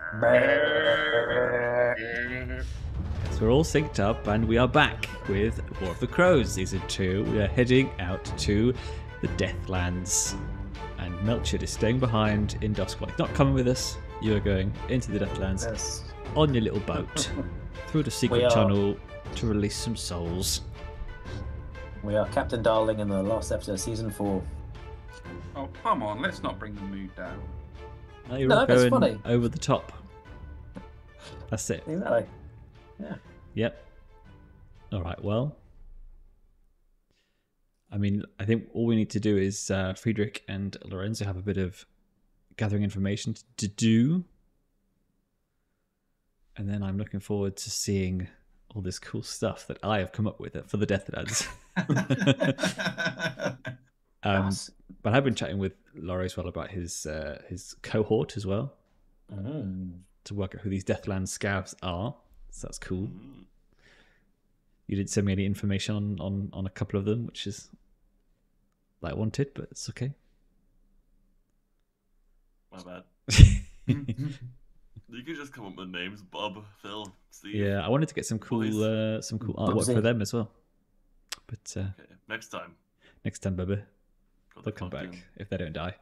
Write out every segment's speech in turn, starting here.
So we're all synced up, and we are back with War of the Crows Season 2. We are heading out to the Deathlands, and Melchett is staying behind in Duskvol. Not coming with us. You are going into the Deathlands on your little boat through the secret tunnel to release some souls. We are Captain Darling in the last episode of Season 4. Oh, come on, let's not bring the mood down. No, you're all going over the top. That's it. Exactly. Yeah. Yep. All right, well, I mean, I think all we need to do is Friedrich and Lorenzo have a bit of gathering information to do. And then I'm looking forward to seeing all this cool stuff that I have come up with for the Deathlands. But I've been chatting with Lawrie as well about his cohort as well. To work out who these Deathland scavs are. So that's cool. You didn't send me any information on a couple of them, which is like I wanted, but it's okay. My bad. You could just come up with names: Bob, Phil, Steve. Yeah, I wanted to get some cool artwork for them as well. But okay, next time, baby, they'll come back if they don't die.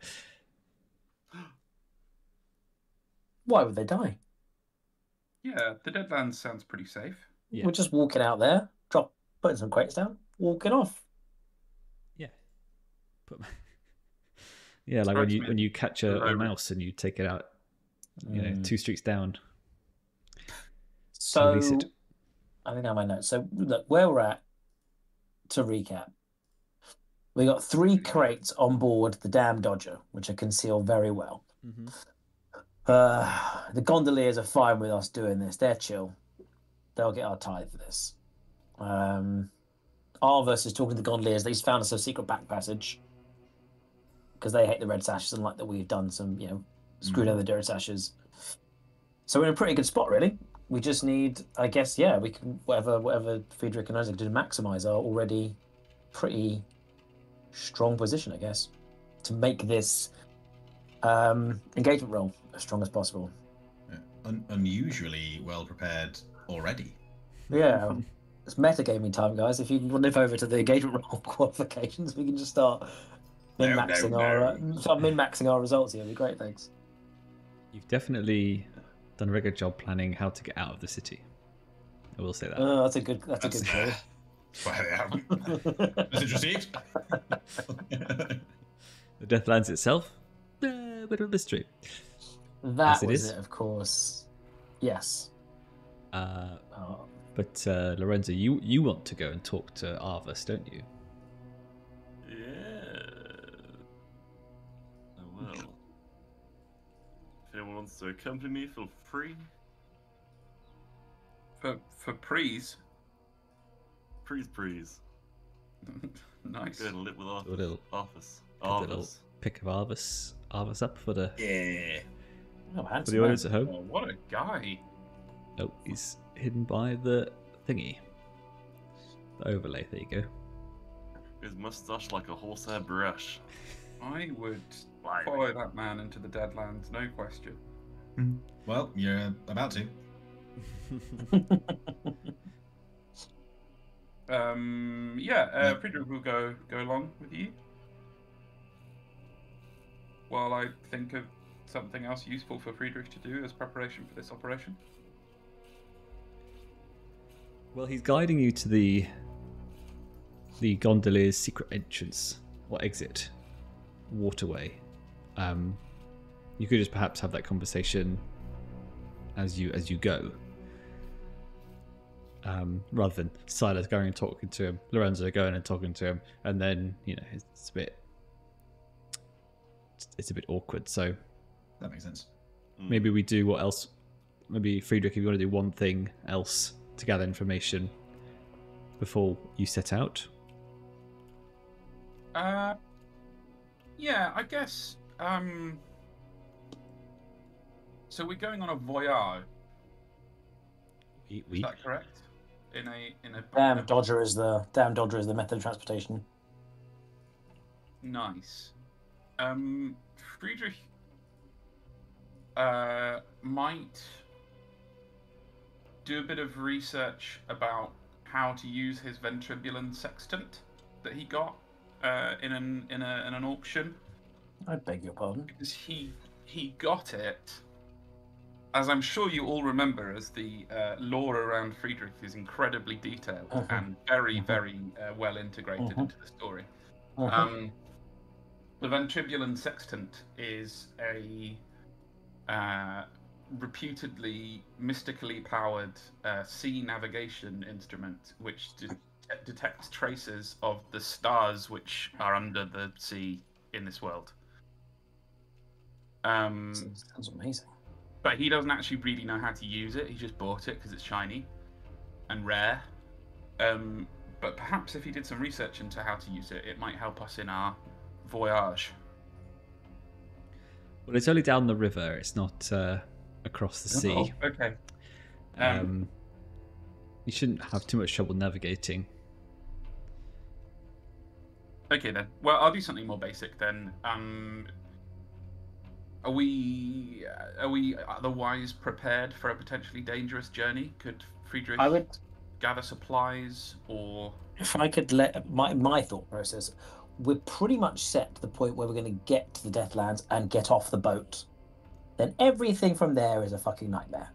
Why would they die? Yeah, the Deadlands sounds pretty safe. Yeah. We're just walking out there, putting some crates down, walking off. Yeah. Yeah, like when you catch a mouse and you take it out, 2 streets down. So, I think I have my notes. So, look, where we're at, to recap, we got 3 crates on board the Damned Dodger, which are concealed very well. Mm-hmm. The gondoliers are fine with us doing this. They're chill. They'll get our tithe for this. Arvus is talking to the gondoliers that he's found us a secret back passage because they hate the red sashes and like that we've done some, screwed over the dirt sashes. So we're in a pretty good spot, really. We just need, I guess, we can whatever Friedrich and Isaac do to maximize our already pretty strong position, I guess, to make this engagement roll as strong as possible. Unusually well prepared already. Yeah, it's metagaming time, guys. If you can nip over to the engagement roll qualifications, we can just start min-maxing our results here. It'd be great, thanks. You've definitely done a very good job planning how to get out of the city. I will say that. Oh, that's a good clue. That's why they have. Does it just The Deathlands itself, a bit of a mystery. That was it, of course. Yes. But Lorenzo, you want to go and talk to Arvus, don't you? Yeah. I will. If anyone wants to accompany me, feel free. For prees? Prees. Nice. Go and lit with Arvus. A little pick of Arvus up for the for the audience at home. Oh, what a guy! Oh, he's hidden by the thingy, the overlay. There you go. His mustache like a horsehair brush. I would follow that man into the Deadlands, no question. Well, you're about to. Friedrich will go along with you while I think of something else useful for Friedrich to do as preparation for this operation. Well, he's guiding you to the gondolier's secret entrance or exit waterway. You could just perhaps have that conversation as you go. Rather than Silas going and talking to him, Lorenzo going and talking to him, and then it's a bit awkward. So that makes sense. Maybe we do what else? Maybe Friedrich, if you want to do one thing else to gather information before you set out. Yeah, I guess. So we're going on a voyage. Is that correct? In a Damned Dodger is the method of transportation. Nice. Friedrich might do a bit of research about how to use his ventribulan sextant that he got in an auction. I beg your pardon. Because he got it, as I'm sure you all remember, as the lore around Friedrich is incredibly detailed and very, very well integrated into the story. The ventribulan sextant is a reputedly mystically powered sea navigation instrument which detects traces of the stars which are under the sea in this world. Sounds amazing. But he doesn't actually really know how to use it. He just bought it because it's shiny and rare. But perhaps if he did some research into how to use it, it might help us in our voyage. Well, it's only down the river. It's not across the sea. Oh, okay. You shouldn't have too much trouble navigating. Okay then. Well, I'll do something more basic then. Are we otherwise prepared for a potentially dangerous journey? Could Friedrich gather supplies, or if I could let my thought process, we're pretty much set to the point where we're going to get to the Deathlands and get off the boat. Then everything from there is a fucking nightmare.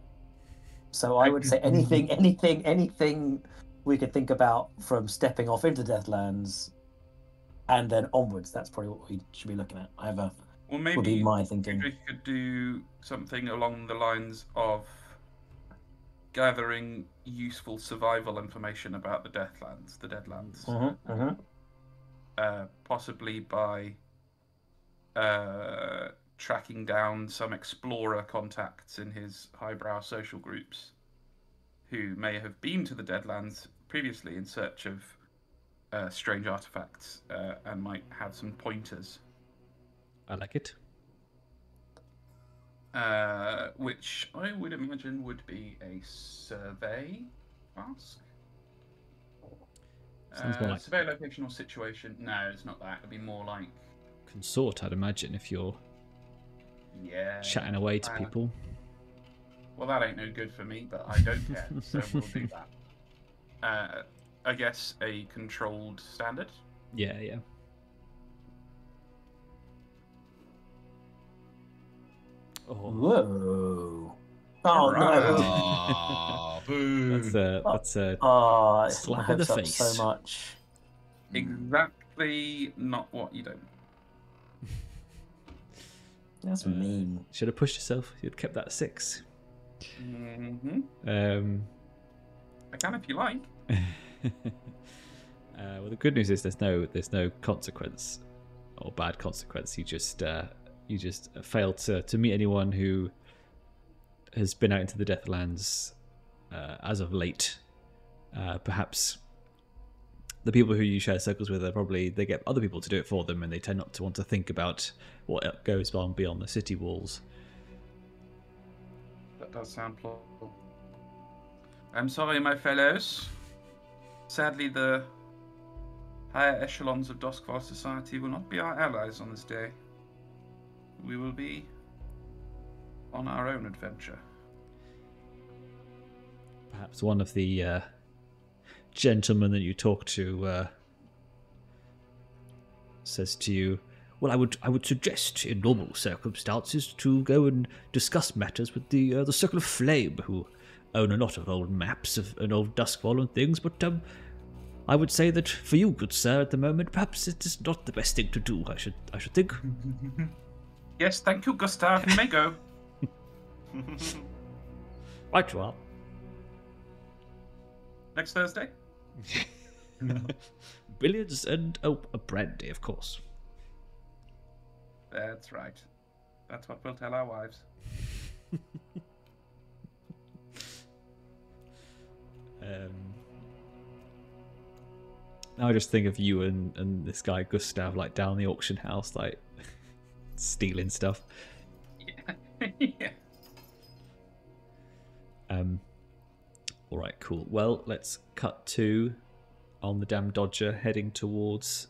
So I would say anything we could think about from stepping off into Deathlands and then onwards. That's probably what we should be looking at. Well, maybe would be my thinking. Friedrich could do something along the lines of gathering useful survival information about the Deathlands, possibly by tracking down some explorer contacts in his highbrow social groups who may have been to the Deadlands previously in search of strange artifacts and might have some pointers. I like it. Which I would imagine would be a survey task. Sounds more like survey location or situation. No, it's not that. It'd be more like consort, I'd imagine, if you're chatting away to people. Well, that ain't no good for me, but I don't care, so we'll do that. I guess a controlled standard. Yeah. Oh. Whoa! Oh no! Oh, boo! That's a slap in the face. So much. Exactly not what you don't. That's mean. Should have pushed yourself. You'd kept that 6. Mm-hmm. I can if you like. Well, the good news is there's no consequence or bad consequence. You just failed to meet anyone who has been out into the Deathlands as of late. Perhaps the people who you share circles with they get other people to do it for them, and they tend not to want to think about what goes on beyond the city walls. That does sound plausible. I'm sorry, my fellows. Sadly, the higher echelons of Duskvol society will not be our allies on this day. We will be on our own adventure. Perhaps one of the gentlemen that you talk to says to you, "Well, I would suggest, in normal circumstances, to go and discuss matters with the Circle of Flame, who own a lot of old maps of an old Duskvol and things. But I would say that for you, good sir, at the moment, perhaps it is not the best thing to do. I should think." Yes, thank you, Gustav. You may go. Right, you are. Next Thursday? Billiards and a brandy, of course. That's right. That's what we'll tell our wives. Now I just think of you and this guy Gustav, like down the auction house, like stealing stuff. Yeah. All right, cool. Well, let's cut to on the damn Dodger heading towards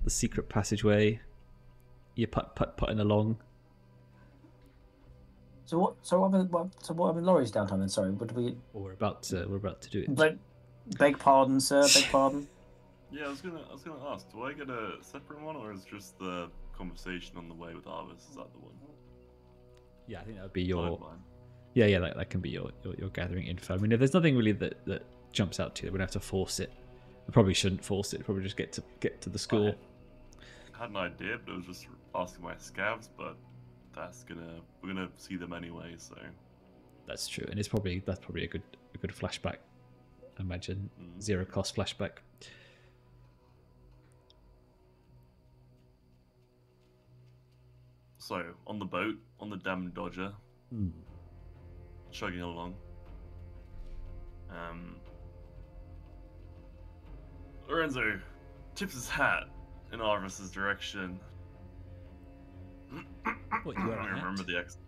the secret passageway. You're putting along. So what? So what happened? Laurie's downtime. Then sorry. What did we? Well, we're about to do it. Beg pardon, sir. Beg pardon. Yeah, I was gonna ask, do I get a separate one, or is just the conversation on the way with Arvus? Is that the one? Yeah, I think that would be your. Timeline. Yeah, that can be your gathering info. I mean, if there's nothing really that jumps out to you, we're gonna have to force it. We probably shouldn't force it. Probably just get to the school. I had an idea, but I was just asking my scavs, but we're gonna see them anyway, so. That's true, and that's probably a good flashback. I imagine zero cost flashback. So on the boat, on the damned Dodger, chugging along. Lorenzo tips his hat in Arvus's direction. What, you wear a hat? Remember the ex?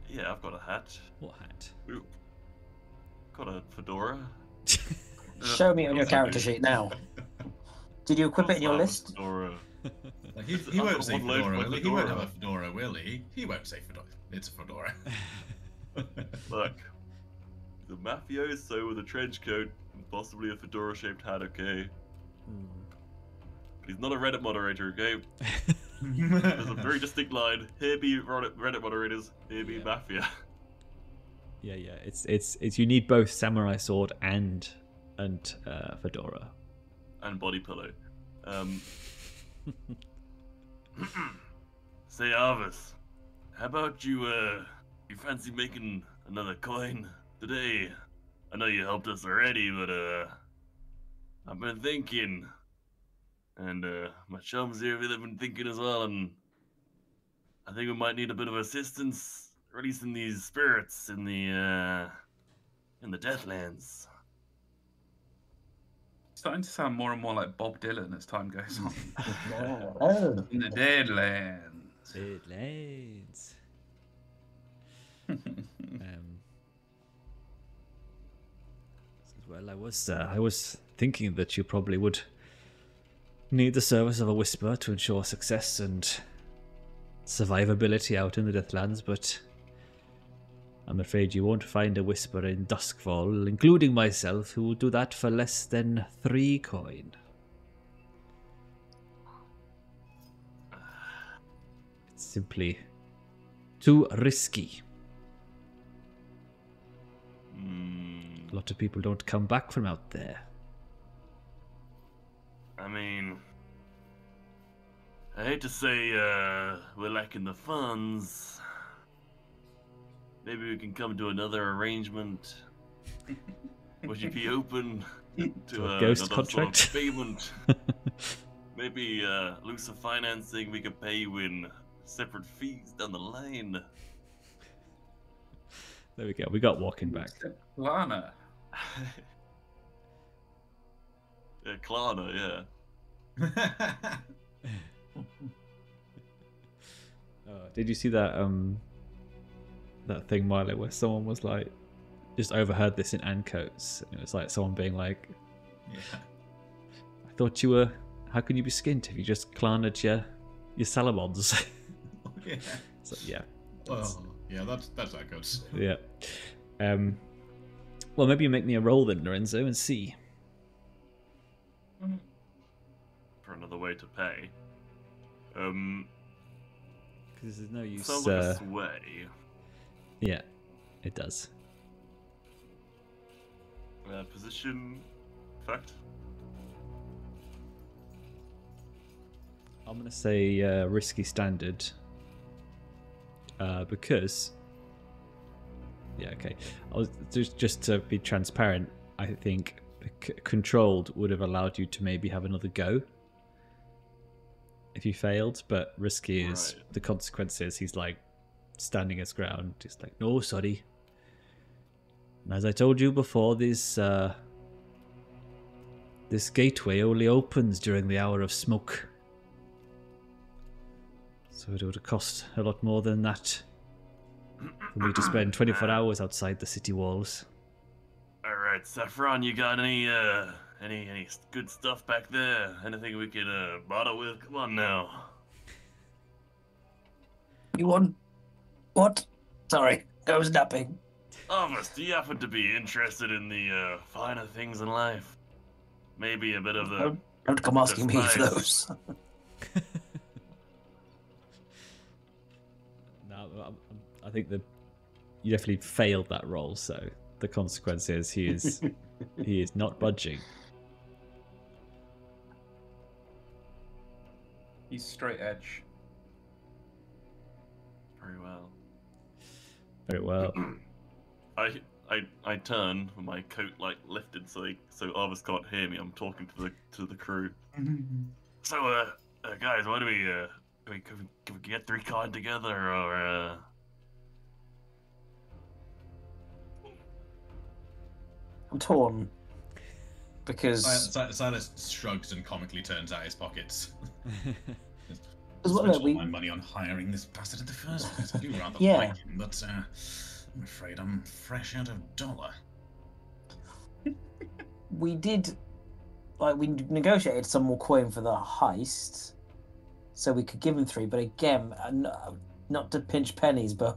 Yeah, I've got a hat. What hat? Ooh. Got a fedora. Show me on your character sheet now. Did you equip it in your list? Fedora. Like he won't say fedora, will he? He won't have a fedora, will he? He won't say fedora. It's a fedora. Look, the mafioso with a trench coat and possibly a fedora-shaped hat, okay? But he's not a Reddit moderator, okay? There's a very distinct line. Here be Reddit moderators. Here be mafia. Yeah. It's you need both samurai sword and fedora. And body pillow. Say, Arvus, how about you fancy making another coin today? I know you helped us already, but I've been thinking, and my chums here have been thinking as well, and I think we might need a bit of assistance releasing these spirits in the Deathlands. Starting to sound more and more like Bob Dylan as time goes on. Oh. In the Deadlands. Deadlands. Well, I was thinking that you probably would need the service of a whisper to ensure success and survivability out in the Deathlands, but I'm afraid you won't find a whisper in Duskvol, including myself, who will do that for less than 3 coin. It's simply too risky. A lot of people don't come back from out there. I mean, I hate to say we're lacking the funds. Maybe we can come to another arrangement. Would you be open to a ghost another contract? sort of payment? Maybe looser financing we could pay you in separate fees down the line. There we go. We got walking back. Lana. Yeah, Klarna, yeah. Did you see that that thing, Milo, where someone was like, just overheard this in Ancoats? It was like someone being like, Yeah. I thought you were, how can you be skint if you just Klarna'd your Salamons? Yeah. So, yeah. Well, yeah, that's that goes. Yeah. Well, maybe you make me a roll then, Lorenzo, and see. For another way to pay. Because there's no use. Sounds like a sway. Yeah, it does. Position effect. I'm gonna say risky standard. Because. Yeah, okay. I was just to be transparent. I think controlled would have allowed you to maybe have another go if you failed, but risky is Right. the consequences. He's like standing his ground. He's like, no, sorry. And as I told you before, this gateway only opens during the hour of smoke, so it would cost a lot more than that for me to spend 24 hours outside the city walls. All right, Saffron, you got any good stuff back there? Anything we could bottle with? Come on now. You want what? Sorry, I was napping. Arvus, do you happen to be interested in the finer things in life? Maybe a bit of the... Don't come asking me for spice. those. No, I think you definitely failed that roll. So the consequence is he is not budging. He's straight edge. Very well. Very well. I turn with my coat like lifted so Arvus can't hear me. I'm talking to the crew. So guys, why do we can we get 3 card together or I'm torn because Silas shrugs and comically turns out his pockets. As well, Spent all my money on hiring this bastard in the first place. I do rather like him, but I'm afraid I'm fresh out of dollar. we negotiated some more coin for the heist, so we could give him 3. But again, not to pinch pennies, but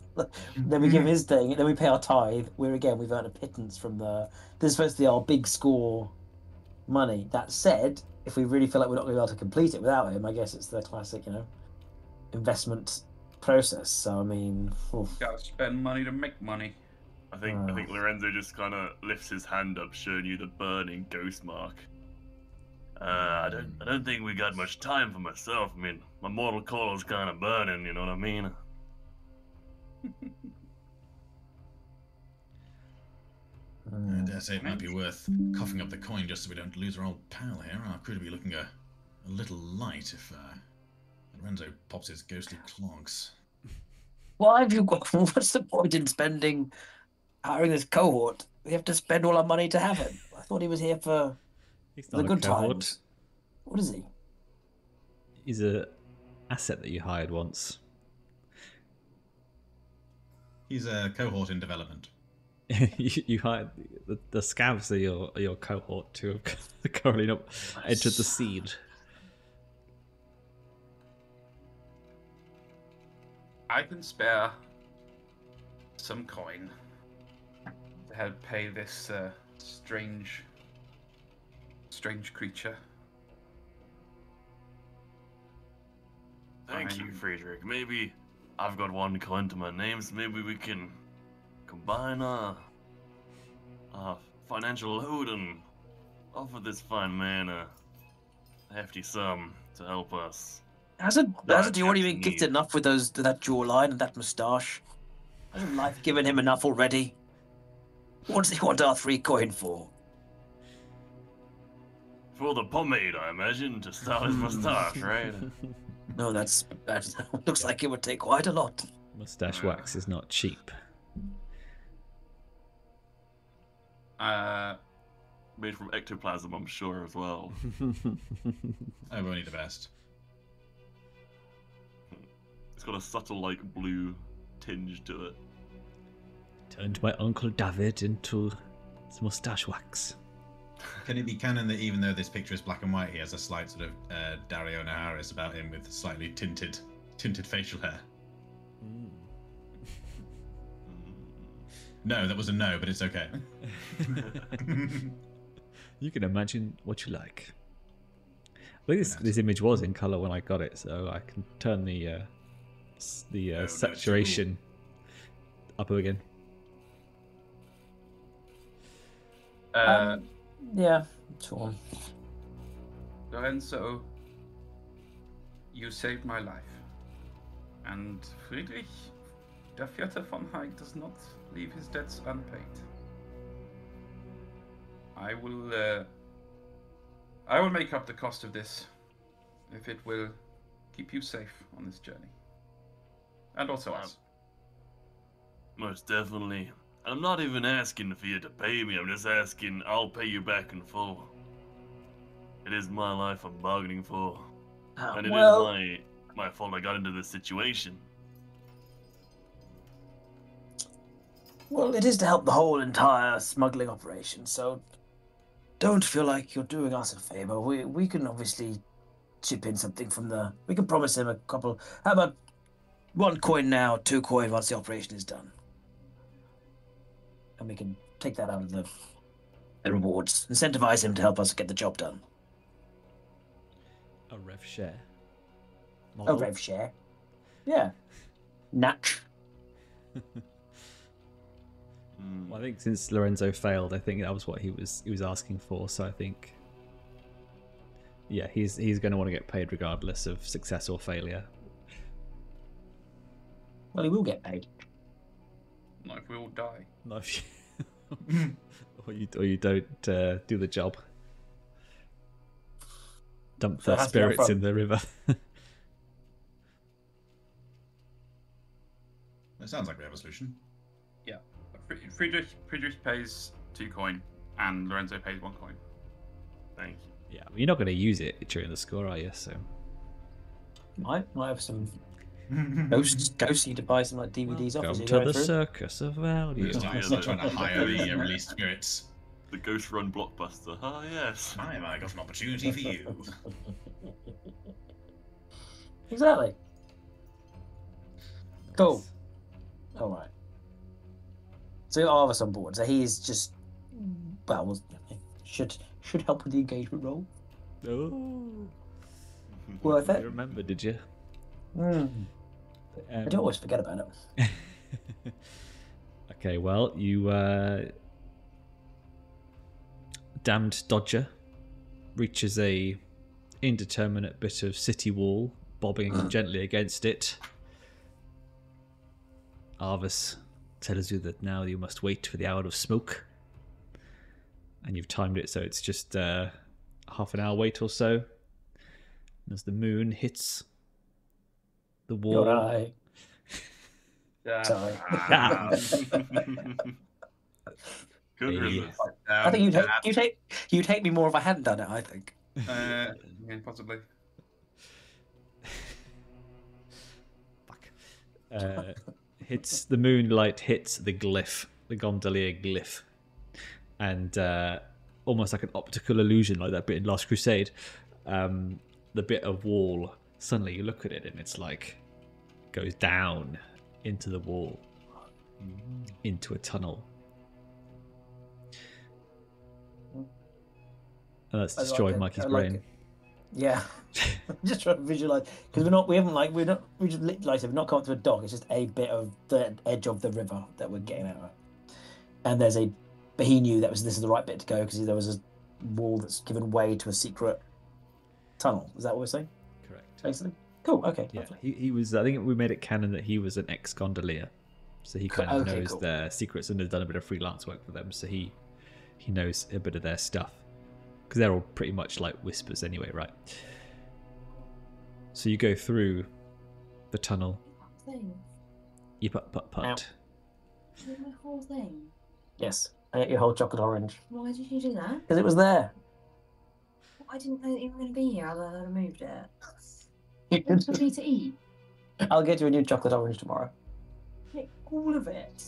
then we give him his thing, then we pay our tithe. We've earned a pittance from this is supposed to be our big score money. That said, if we really feel like we're not going to be able to complete it without him, I guess it's the classic, investment process. So I mean, gotta spend money to make money. I think Lorenzo just kind of lifts his hand up, showing you the burning ghost mark. I don't think we got much time for myself. I mean, my mortal coil is kind of burning. You know what I mean? I dare say it might be worth coughing up the coin just so we don't lose our old pal here. Our crew will be looking a little light if Lorenzo pops his ghostly clogs. Why have you got? What's the point in hiring this cohort? We have to spend all our money to have him. I thought he was here for the good times. What is he? He's a asset that you hired once. He's a cohort in development. you hired the scavs are your cohort to have currently not entered the seed. I can spare some coin to help pay this strange creature. Thank you, Friedrich. Maybe I've got 1 coin to my name, so maybe we can combine our financial load and offer this fine man a hefty sum to help us. Hasn't he already been gifted enough with that jawline and that moustache? Hasn't life given him enough already? What does he want our 3 coin for? For the pomade, I imagine, to style his moustache, right? No, that looks like it would take quite a lot. Mustache wax is not cheap. Made from ectoplasm, I'm sure, as well. Only the best. It's got a subtle, blue tinge to it. Turned my Uncle David into mustache wax. Can it be canon that even though this picture is black and white, he has a slight sort of Dario Naharis about him with slightly tinted facial hair? No, that was a no, but it's okay. You can imagine what you like. I think this image was in color when I got it, so I can turn the saturation up again. Yeah, sure. Lorenzo, you saved my life. And Friedrich, der Vierte von Haig does not leave his debts unpaid. I will make up the cost of this, if it will keep you safe on this journey. And also us. Most definitely. I'm not even asking for you to pay me, I'm just asking I'll pay you back in full. It is my life I'm bargaining for. And it is my fault I got into this situation. Well, it is to help the whole entire smuggling operation, so don't feel like you're doing us a favor. We can obviously chip in something from we can promise him a couple. How about 1 coin now, 2 coin once the operation is done? and we can take that out of the rewards. Incentivize him to help us get the job done. A rev share. A Model. rev share. Yeah. Natch. Well, I think since Lorenzo failed, I think that was what he was asking for. So I think, yeah, he's going to want to get paid regardless of success or failure. Well, he will get paid. Not if we all die. Not if you, or you don't do the job. Dump So it the has to be up spirits front. in the river. It sounds like we have a solution. Yeah. Friedrich pays 2 coin, and Lorenzo pays 1 coin. Thank you. Yeah, well, you're not going to use it during the score, are you? So Might have some ghosty to buy some like DVDs off. as come you to go the through. circus of value. It's not trying to hire the released spirits. The Ghost Run blockbuster. Ah, yes. I got an opportunity for you. Exactly. Cool. All right. So Arvus on board. So he's just should help with the engagement role. Oh, Worth you it. remember, did you? I do always forget about it. Okay, well, you damned dodger reaches a indeterminate bit of city wall, bobbing gently against it. Arvus tells you that now you must wait for the hour of smoke, and you've timed it so it's just half an hour wait or so. And as the moon hits the wall, You're right. Sorry. Good Yeah. riddance. I think you'd hate me more if I hadn't done it. I think. Yeah, possibly. Fuck. Hits the moonlight hits the glyph, the gondolier glyph, and almost like an optical illusion, like that bit in Last Crusade. The bit of wall, suddenly you look at it and it's like goes down into the wall, into a tunnel. And that's I like destroyed it. Mikey's I like brain. it. Yeah, I'm just trying to visualize because we have not come up to a dock. It's just a bit of the edge of the river that we're getting out of. And but he knew this is the right bit to go because there was a wall that's given way to a secret tunnel. Is that what we're saying? Correct. Basically. Cool. Okay. Yeah, lovely. he was. I think we made it canon that he was an ex-gondolier, so he kind of Okay, knows cool. their secrets and has done a bit of freelance work for them. So he knows a bit of their stuff because they're all pretty much like whispers anyway, right? So you go through the tunnel. Thing. You put. Ow. Did my whole thing. Yes. I ate your whole chocolate orange Why did you do that? because it was there. I didn't know that you were going to be here. I removed it. What for me to eat? I'll get you a new chocolate orange tomorrow. Like, all of it.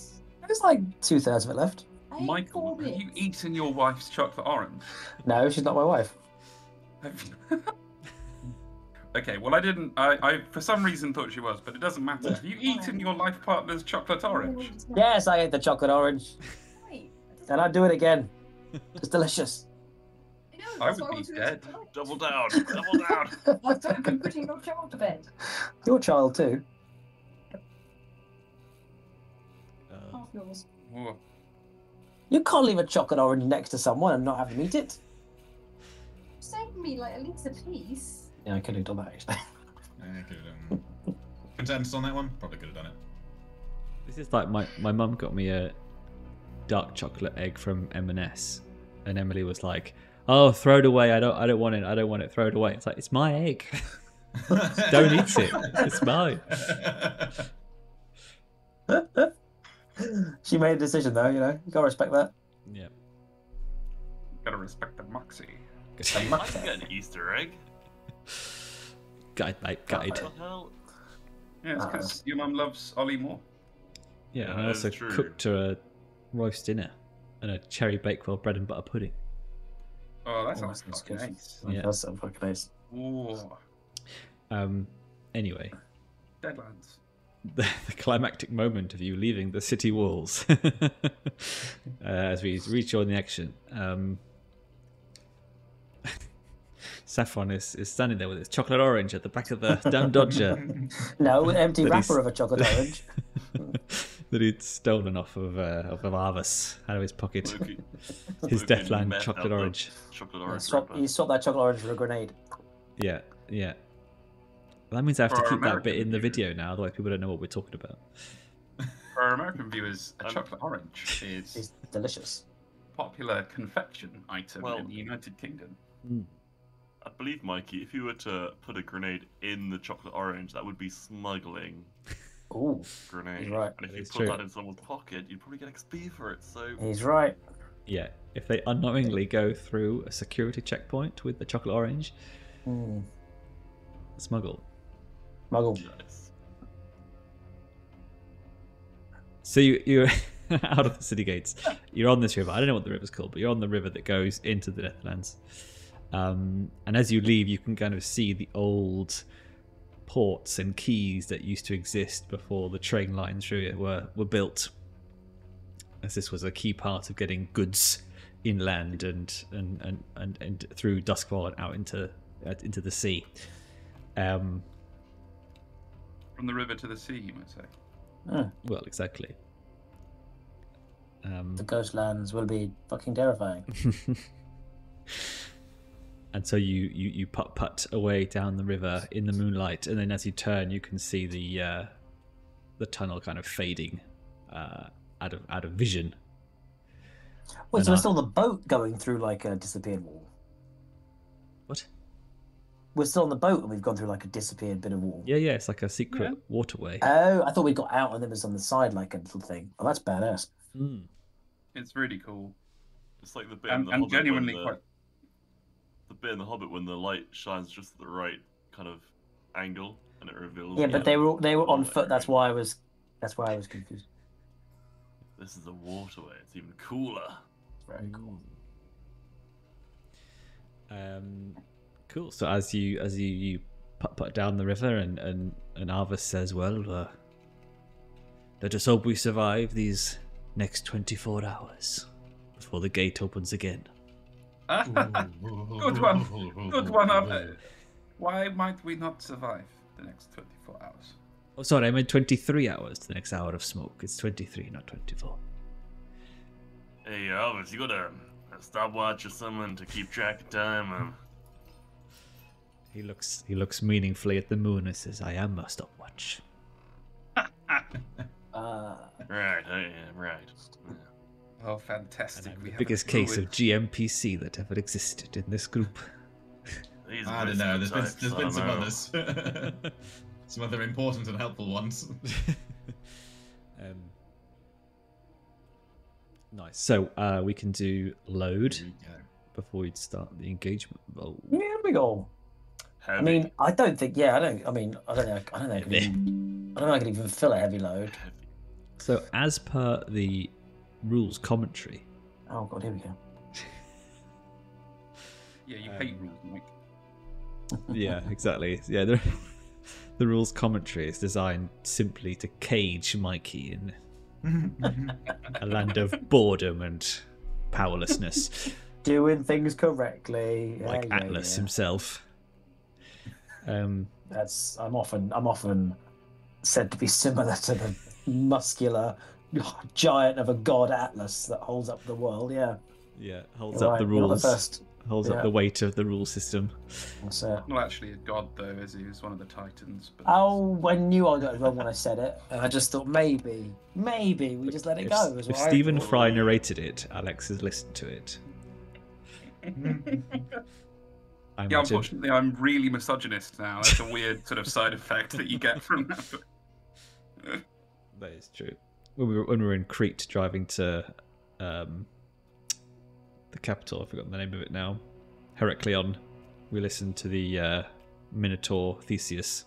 There's like 2/3 of it left. I ate Michael, 4 have you bits. eaten your wife's chocolate orange? No, she's not my wife. Have you- Okay, well, I didn't. I for some reason thought she was, but it doesn't matter. Have you eaten your life partner's chocolate orange? Yes, I ate the chocolate orange, Wait, and I'd do it again. It's delicious. I know, I that's would what be was dead. doing. Double down. Double down. I thought I'm putting your child to bed. Your child too. Half yours. Whoa. You can't leave a chocolate orange next to someone and not have them eat it. Save me like at least a piece. Yeah, I could have done that actually. Yeah, could have done. Consensus on that one? Probably could have done it. This is like my mum got me a dark chocolate egg from M&S, and Emily was like, "Oh, throw it away! I don't want it! I don't want it! Throw it away!" It's like, it's my egg. Don't eat it. It's mine. She made a decision though, you gotta respect that. Yeah. Gotta respect the moxie. I can get an Easter egg. Guide, mate, guide. What the hell? Yeah, it's because your mum loves Olly more. Yeah, Yeah, and I that's also true. cooked her a roast dinner and a cherry bakewell bread and butter pudding. Oh, that Oh, sounds that's fucking good. nice. Yeah. That's so fucking nice. Oh, Anyway, Deadlands. the climactic moment of you leaving the city walls as we rejoin the action. Saffron is standing there with his chocolate orange at the back of the damn Dodger. No, empty That wrapper he's- of a chocolate orange. that he'd stolen off of Arvus out of his pocket. Smoking- His smoking Deathland meth chocolate out the orange. Chocolate You orange. swap wrapper. that chocolate orange for a grenade. Yeah, yeah. That means I have to For our keep that bit American in the viewers. video now, otherwise people don't know what we're talking about. For our American viewers, a chocolate orange is It's delicious. a popular confection item Well- in the United Kingdom. I believe, Mikey, if you were to put a grenade in the chocolate orange, that would be smuggling Ooh, grenade. He's right. And if That you is put true. that in someone's pocket, you'd probably get XP for it. So he's right. Yeah, if they unknowingly go through a security checkpoint with the chocolate orange, smuggle. Muggle. nice. So you're out of the city gates. You're on this river. I don't know what the river's called, but you're on the river that goes into the Deathlands. And as you leave, you can kind of see the old ports and quays that used to exist before the train lines through it were built. As this was a key part of getting goods inland and through Duskvol and out into the sea. From the river to the sea, you might say. Well, exactly. The Ghostlands will be fucking terrifying. And so you putt away down the river in the moonlight, and then as you turn, you can see the tunnel kind of fading out of vision. Wait, And so we're still on the boat going through like a disappeared wall? What? We're still on the boat and we've gone through like a disappeared bit of wall. Yeah, it's like a secret waterway. Oh, I thought we got out and there was on the side like a little thing. Oh, that's badass. Mm. It's really cool. It's like the bit in And, the and Hobbit genuinely when quite. the bit in the Hobbit when the light shines just at the right kind of angle and it reveals. Yeah, the but they were on wall foot. That's area. why I was confused. This is a waterway. It's even cooler. Very cool. Cool. So as you putt down the river, and Arvus says, "Well, let us hope we survive these next 24 hours before the gate opens again." Good one. Good one. Why might we not survive the next 24 hours? Oh, sorry, I meant 23 hours to the next hour of smoke. It's 23, not 24. Hey, Elvis, you got a stopwatch or something to keep track of time? He looks meaningfully at the moon and says, "I am a stopwatch." Right, right. Yeah. Oh, fantastic. And I'm We the have biggest a case druid. of GMPC that ever existed in this group. These I don't boys know. are There's types, I been some don't know. others. Some other important and helpful ones. Nice. So we can do load There we go. before we start the engagement. Oh, Here we go. Heavy. I mean, I don't think. Yeah, I don't know. I don't know. I don't know. I can even fill a heavy load. so as per the rules commentary, Oh god, here we go. Yeah, you hate rules, Mike. yeah, exactly. Yeah, the rules commentary is designed simply to cage Mikey in a land of boredom and powerlessness, Doing things correctly. like Yeah, Atlas yeah. himself. That's I'm often said to be similar to the muscular giant of a god Atlas that holds up the world. Yeah, Yeah, holds You're up the right, you're not rules. the first. Holds up Yeah. the weight of the rule system. That's it. Not actually a god, though, is he? He's one of the titans. But Oh, I knew I got it wrong when I said it, and I just thought maybe we just let it If, go. is if what I Stephen thought. Fry narrated it, Alex has listened to it. I yeah, imagine. unfortunately, I'm really misogynist now. That's a weird sort of side effect that you get from that. That is true. When we were in Crete driving to the capital, I've forgotten the name of it now, Heracleon, we listened to the Minotaur Theseus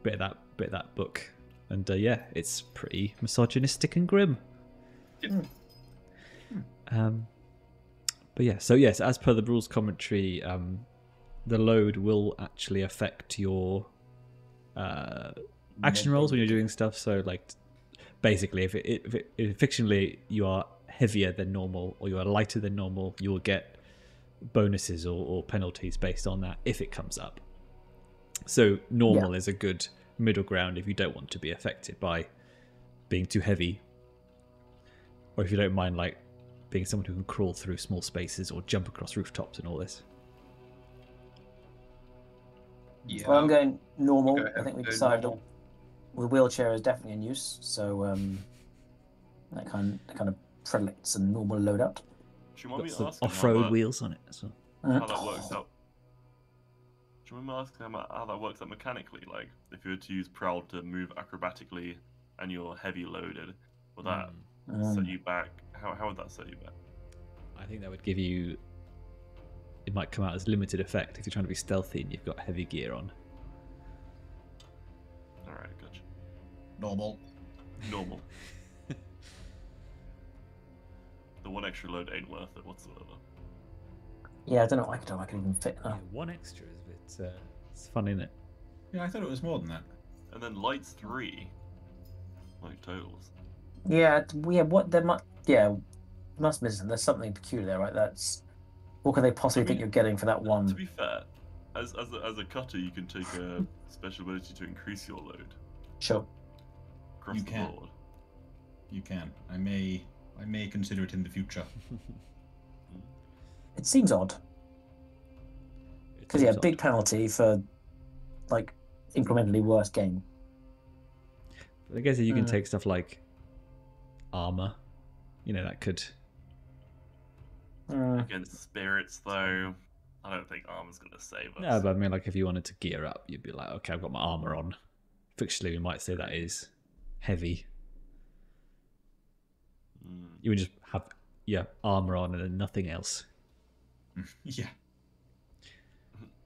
bit of that book, and yeah, it's pretty misogynistic and grim. But yeah, so yes, as per the rules commentary, the load will actually affect your action rolls when you're doing stuff. So like, basically, if fictionally you are heavier than normal or you are lighter than normal, you will get bonuses or penalties based on that if it comes up. So normal is a good middle ground if you don't want to be affected by being too heavy, or if you don't mind like being someone who can crawl through small spaces or jump across rooftops and all this. Yeah. Well, I'm going normal. Go ahead, I think we go decided normal. the wheelchair is definitely in use, so that kind of predilects a normal loadout. Do you mind me Got some asking off-road wheels on it as well. how that works out? Do you mind me asking how that works out mechanically? Like, if you were to use prowl to move acrobatically and you're heavy loaded, will that set you back? How would that set you back? I think that would give you. It might come out as limited effect if you're trying to be stealthy and you've got heavy gear on. All right, gotcha. Normal. Normal. The one extra load ain't worth it whatsoever. Yeah, I don't know. I can even fit Yeah, enough. one extra is a bit. It's fun, isn't it? Yeah, I thought it was more than that. And then lights 3, like totals. Yeah, what there must must miss. There's something peculiar there, right? That's what can they possibly think you're getting for that To one? be fair, as a cutter, you can take a special ability to increase your load Sure. across You the can. board. You can. I may consider it in the future. It seems odd because big penalty for like incrementally worse game. But I guess you can take stuff like armor. You know, that could. Against spirits, though, I don't think armor's gonna save us. No, but I mean, like if you wanted to gear up, you'd be like, okay, I've got my armor on. Fictionally, we might say that is heavy. You would just have armor on and then nothing else. Yeah.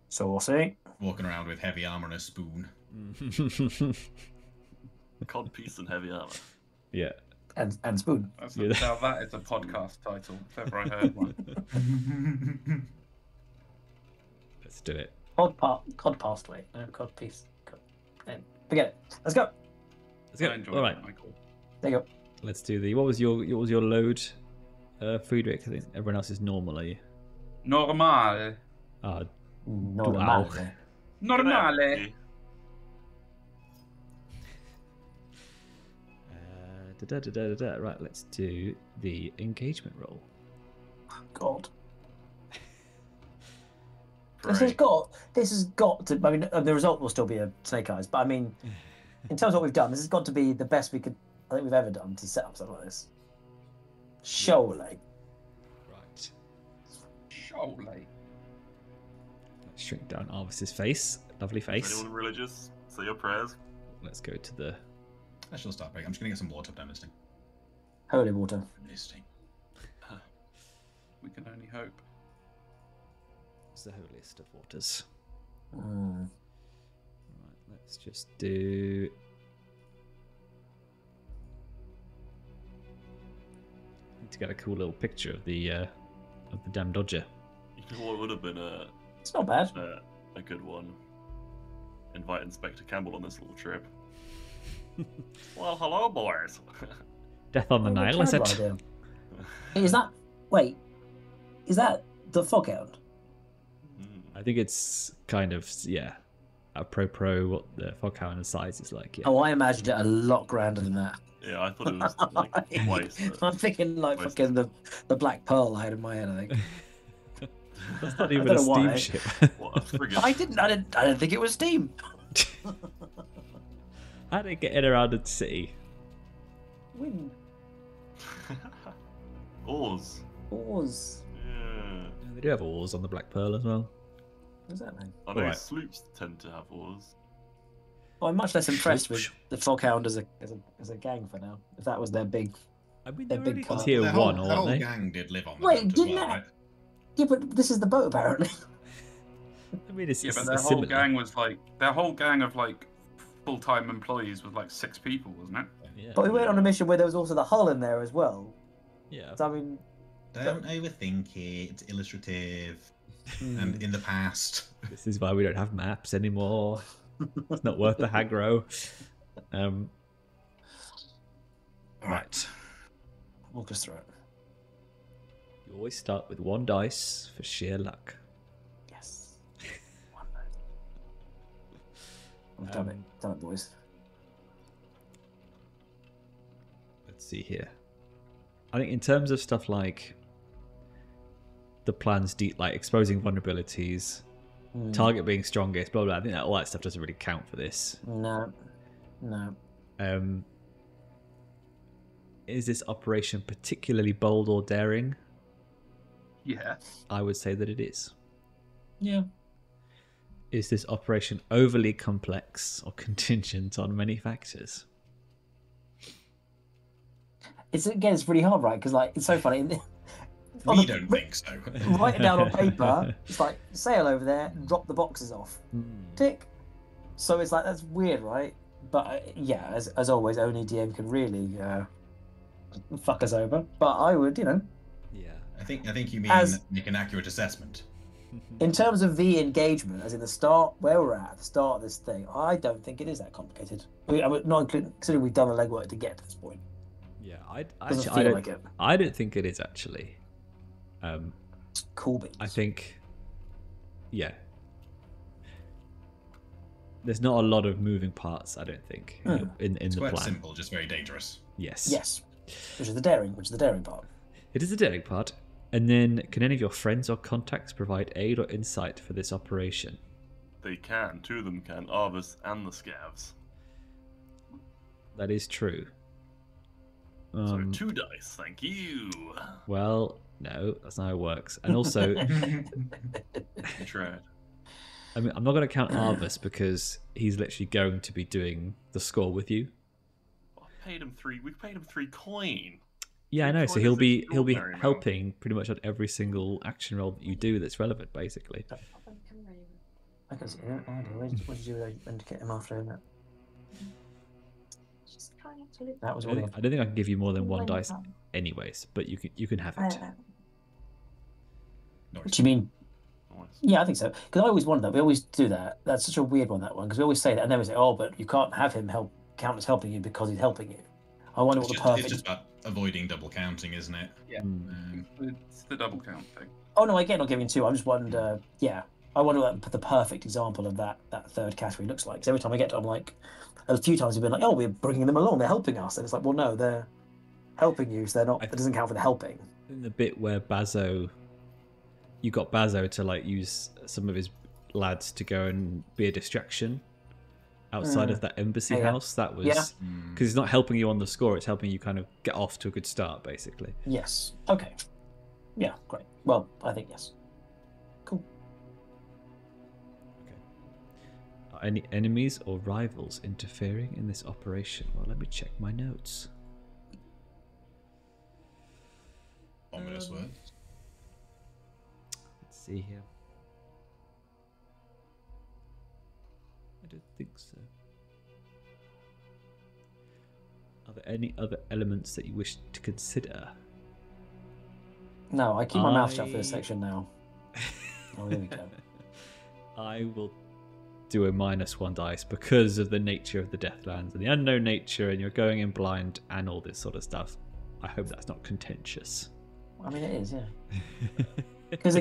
Saucy. Walking around with heavy armor and a spoon. Cod piece and heavy armor. Yeah. And spoon. Now that is a podcast title, if ever I heard one. Let's do it. Cod passed away. No, cod piece. Forget it. Let's go. Let's go. I enjoyed All right. that, Michael. There you go. Let's do the. What was your load, Friedrich? I think everyone else is normal. Are you? Normal. Normal. Normale. Right, let's do the engagement roll. God. Great. This has got to. I mean, the result will still be a snake eyes, but I mean, in terms of what we've done, this has got to be the best we've ever done to set up something like this. Surely. Right. Surely. Let's shrink down Arvus's face. Lovely Is face. anyone religious? Say your prayers. Let's go to the. I shall start breaking. I'm just going to get some water down this thing. Holy water. This thing. We can only hope. It's the holiest of waters. Mm. Right, let's just do. Need to get a cool little picture of the damn Dodger. You know what would have been It's not bad. a good one? Invite Inspector Campbell on this little trip. Well, hello, boys. Death on the Nile, is it? Idea. Is that? Wait. Is that the Foghound? I think it's kind of apropos what the Foghound size is like. Yeah. Oh, I imagined it a lot grander than that. Yeah, I thought it was like twice. I'm thinking like twice fucking the Black Pearl I had in my head. I think. That's not even I a don't know why. steamship. What a frigate. I didn't think it was steam. How did it get in around the city? Wind. Oars. Oars. Yeah. They do have oars on the Black Pearl as well. What's that name? I know Alright. sloops tend to have oars. Oh, I'm much less impressed with the Foghound as a gang for now. If that was their big. I mean, They're they're big only cars. tier The one, whole aren't they? gang did live on the Wait, boat as didn't well, that- right? Yeah, but this is the boat apparently. I mean, it's Yeah, but it's their whole similar. gang was like their whole gang of like full-time employees was like 6 people, wasn't it? Yeah. But we went on a mission where there was also the hull in there as well. Yeah. So I mean, Don't overthink it. It's illustrative. And in the past. This is why we don't have maps anymore. It's not worth the aggro. Right. Walk us through it. You always start with 1 dice for sheer luck. Yes. One dice. We've done it. Done it, boys. Let's see here. I think in terms of stuff like the plan's deep, like exposing vulnerabilities, target being strongest, blah blah. I think that all that stuff doesn't really count for this. No. Is this operation particularly bold or daring? Yeah. I would say that it is. Yeah. Is this operation overly complex or contingent on many factors? It's pretty hard, right? Because like it's so funny. We don't think so. Write it down on paper. It's like sail over there, drop the boxes off, tick. So it's like that's weird, right? But yeah, as always, only DM can really fuck us over. But I would, Yeah. I think you mean make an accurate assessment. In terms of the engagement, as in the start, where we're at the start of this thing, I don't think it is that complicated. I mean, not including considering we've done the legwork to get to this point. Yeah, Doesn't feel like it. I don't think it is actually. Cool beans. I think, yeah. There's not a lot of moving parts, I don't think, in It's the quite plan. simple, just very dangerous. Yes. Yes, which is the daring part. It is the daring part. And then, can any of your friends or contacts provide aid or insight for this operation? They can. 2 of them can. Arvus and the Scavs. That is true. So 2 dice, thank you. Well, no, that's not how it works. And also, Tried. I mean, I'm not going to count Arvus because he's literally going to be doing the score with you. I paid him 3. We paid him 3 coin. Yeah, I know. So Coin he'll is be extraordinary amount. helping pretty much on every single action roll that you do that's relevant, basically. I can see that. I do. What did you do to get him after that? That was I don't think I can give you more than 1 dice, anyways. But you can have it. What do you mean? Nice. Yeah, I think so. Because I always wondered that. We always do that. That's such a weird one, that one. Because we always say that, and then we say, "Oh, but you can't have him count as helping you because he's helping you." I wonder what the perfect. It's just about avoiding double counting, isn't it? Yeah. Um, It's the double count thing. Oh no, I get not giving 2. I'm just wondering. Yeah, I wonder what the perfect example of that third category looks like. Because every time I get to, I'm like, a few times we've been like, "Oh, we're bringing them along. They're helping us," and it's like, "Well, no, they're helping you, so they're not. It doesn't count for the helping." In the bit where you got Bazo to like use some of his lads to go and be a distraction outside of that embassy house. That was because it's not helping you on the score; it's helping you kind of get off to a good start, basically. Yes. Okay. Yeah. Great. Well, I think yes. Cool. Okay. Are any enemies or rivals interfering in this operation? Well, let me check my notes. Ominous words. Let's see here. I don't think so. Are there any other elements that you wish to consider? No, I keep my mouth shut for this section now. Oh, here we go. I will do a -1 dice because of the nature of the Deathlands and the unknown nature, and you're going in blind and all this sort of stuff. I hope that's not contentious. I mean, it is, yeah. Because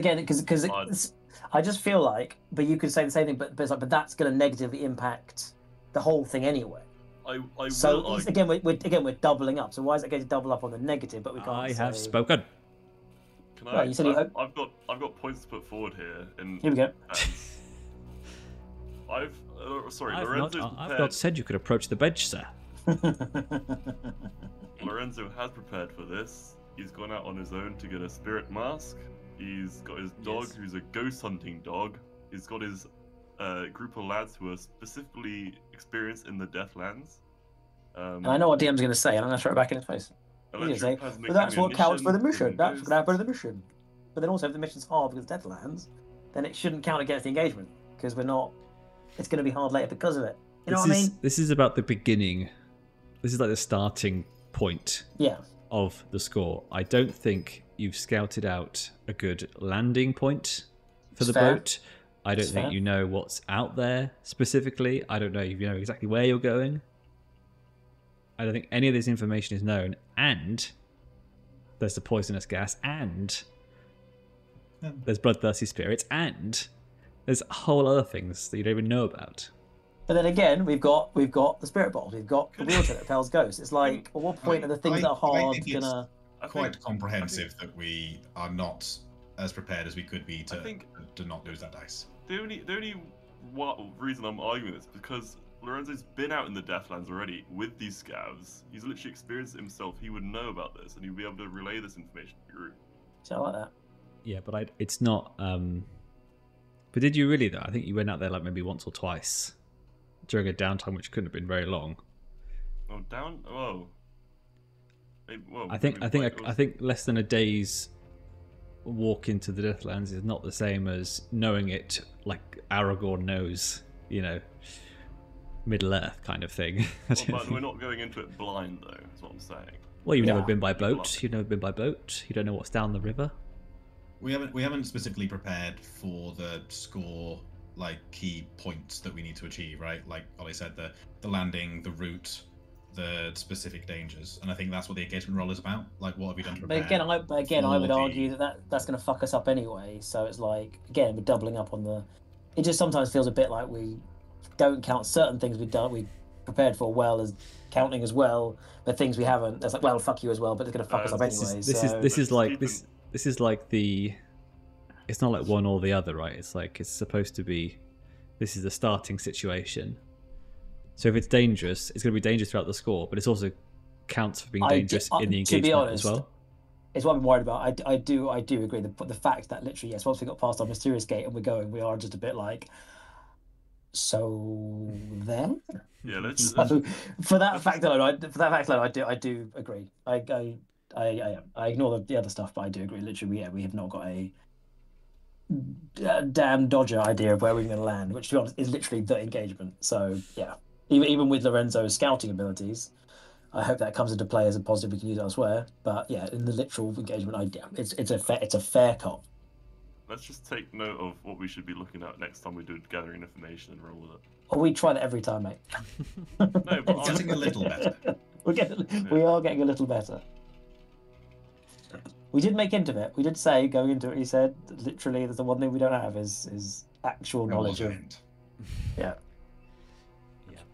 I just feel like, but you could say the same thing, but it's like, but that's going to negatively impact the whole thing anyway. I Again, we're doubling up. So why is it going to double up on the negative? But we can't. I have spoken. Can Well, you said you hope. I've got points to put forward here. And Here we go. Lorenzo's I've not said you could approach the bench, sir. Lorenzo has prepared for this. He's gone out on his own to get a spirit mask. He's got his dog, who's a ghost hunting dog. He's got his group of lads who are specifically experienced in the Deathlands. And I know what DM's going to say, and I'm going to throw it back in his face. He's going to say, but that's what counts for the mission. That's what counts for the mission. But then also, if the mission's hard because Deathlands, then it shouldn't count against the engagement because we're not. It's going to be hard later because of it. You know what I mean? This is about the beginning. This is like the starting point. Yeah. Of the score. I don't think you've scouted out a good landing point for the boat. I don't think you know what's out there specifically. I don't know if you know exactly where you're going. I don't think any of this information is known, and there's the poisonous gas, and there's bloodthirsty spirits, and there's whole other things that you don't even know about. But then again, we've got the spirit bottles, we've got the wheelchair that repels ghosts. It's like, at what point are the things that are hard think it's gonna? quite comprehensive that we are not as prepared as we could be to not lose that dice. The only reason I'm arguing this is because Lorenzo's been out in the Deathlands already with these scavs. He's literally experienced it himself. He would know about this, and he'd be able to relay this information to the group. So I like that. Yeah, but it's not. But did you really though? I think you went out there like maybe once or twice during a downtime, which couldn't have been very long. Oh, Whoa. Well, I think less than a day's walk into the Deathlands is not the same as knowing it like Aragorn knows, Middle Earth kind of thing. But we're not going into it blind, though. That's what I'm saying. Well, you've never been by boat. You've never been by boat. You don't know what's down the river. We haven't specifically prepared for the score, like key points that we need to achieve, right? Like Olly said, the landing, the route, the specific dangers, and I think that's what the engagement roll is about. Like, what have you done to prepare? But again, I would argue that's going to fuck us up anyway. So it's like, again, we're doubling up on the. It just sometimes feels a bit like we don't count certain things we prepared for well as counting as well, but things we haven't. That's like, well, fuck you as well, but it's going to fuck us up anyway. This is like the. It's not like one or the other, right? It's like it's supposed to be. This is the starting situation. So if it's dangerous, it's going to be dangerous throughout the score, but it also counts for being dangerous in the engagement to be honest, as well. It's what I'm worried about. I do agree. The fact that literally, yes, once we got past our mysterious gate and we are just a bit like, so then. Yeah, let's. For that fact alone, I do agree. I ignore the other stuff, but I do agree. Literally, we have not got a damn dodger idea of where we're going to land, which to be honest is literally the engagement. So yeah, even with Lorenzo's scouting abilities, I hope that comes into play as a positive we can use elsewhere. But yeah, in the literal engagement, it's a fair cop. Let's just take note of what we should be looking at next time we do gathering information and roll with it. Oh, we try that every time, mate. No, but It's getting a little better. We are getting a little better. We did make into it. We did say going into it. He said literally, "There's the one thing we don't have is actual knowledge of." Yeah.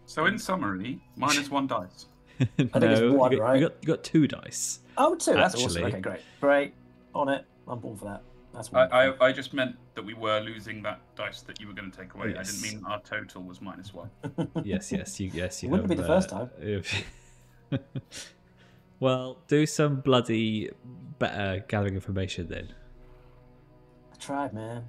So in summary, -1 dice. I think it's one, right? You got 2 dice. Oh, 2. That's Actually. awesome. Okay, great. On it. I'm born for that. That's one. I just meant that we were losing that dice that you were going to take away. Yes. I didn't mean our total was -1. Yes. You It wouldn't be the first time. Well, do some bloody better gathering information then. I tried, man.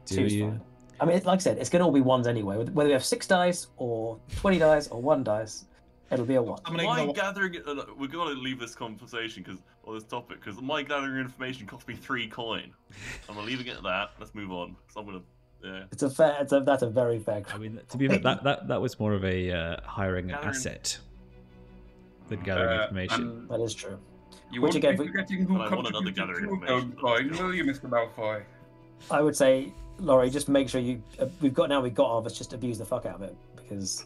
Do you? Fine. I mean, like I said, it's going to all be ones anyway. Whether we have 6 dice or 20 dice or 1 dice, it'll be a 1. My gathering, we're going to leave this conversation or this topic because my gathering information cost me 3 coin. I'm leaving it at that. Let's move on. So I'm gonna. Yeah. That's a very fair. I mean, to be fair, that was more of a hiring an asset than gathering information. That is true. You Which won't again, be forgetting who I want another contributed gathering to information. gold coin, will you, Mr. Malfoy? I would say, Lawrie, just make sure we've got Arvus, just abuse the fuck out of it because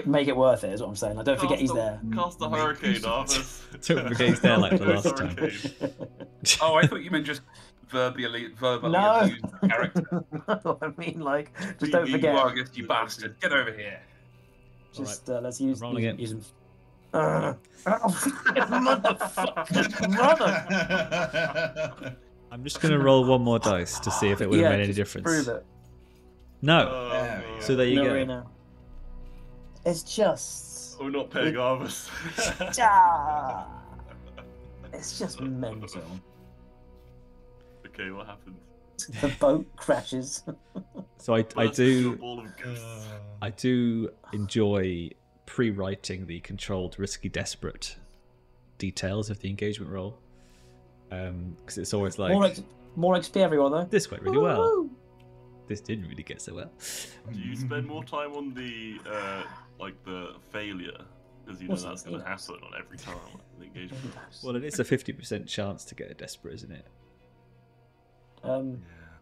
make it worth it is what I'm saying. I don't forget he's there. Cast the hurricane, Arvus. Don't forget he's there like the last time. Oh, I thought you meant just verbally No. abuse the character. I mean, like, just don't forget. You Argus, you bastard! Get over here. Just let's use rolling use it. them. Mother. I'm just going to roll 1 more dice to see if it would have made any just difference. Prove it. No. So there you go. No. It's just. We're not paying Arvus. It's just mental. Okay, what happened? The boat crashes. So I do A ball of ghosts. I do enjoy pre-writing the controlled, risky, desperate details of the engagement roll, because it's always like more XP, everyone though. This went really well. This didn't really get so well. Do you spend more time on the the failure because you know that's going to happen on every time the engagement? Well, it is a 50% chance to get a desperate, isn't it?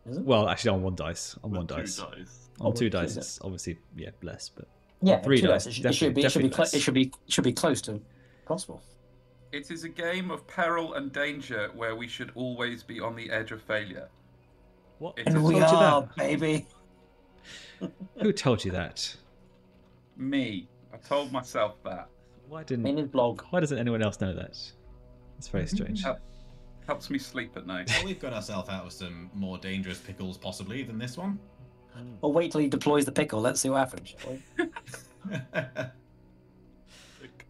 Is it? Well, actually, on one dice. On With one two dice. dice. On Oh, two is dice, it? it's obviously less, but Yeah, three two dice. dice. It should be. Definitely It should be close to possible. It is a game of peril and danger where we should always be on the edge of failure. What? It And is we told you are, that? baby. Who told you that? me. I told myself that. Why In didn't? his blog. Why doesn't anyone else know that? It's very strange. Helps me sleep at night. Well, we've got ourselves out of some more dangerous pickles, possibly, than this one. Well, wait till he deploys the pickle. Let's see what happens, shall we? The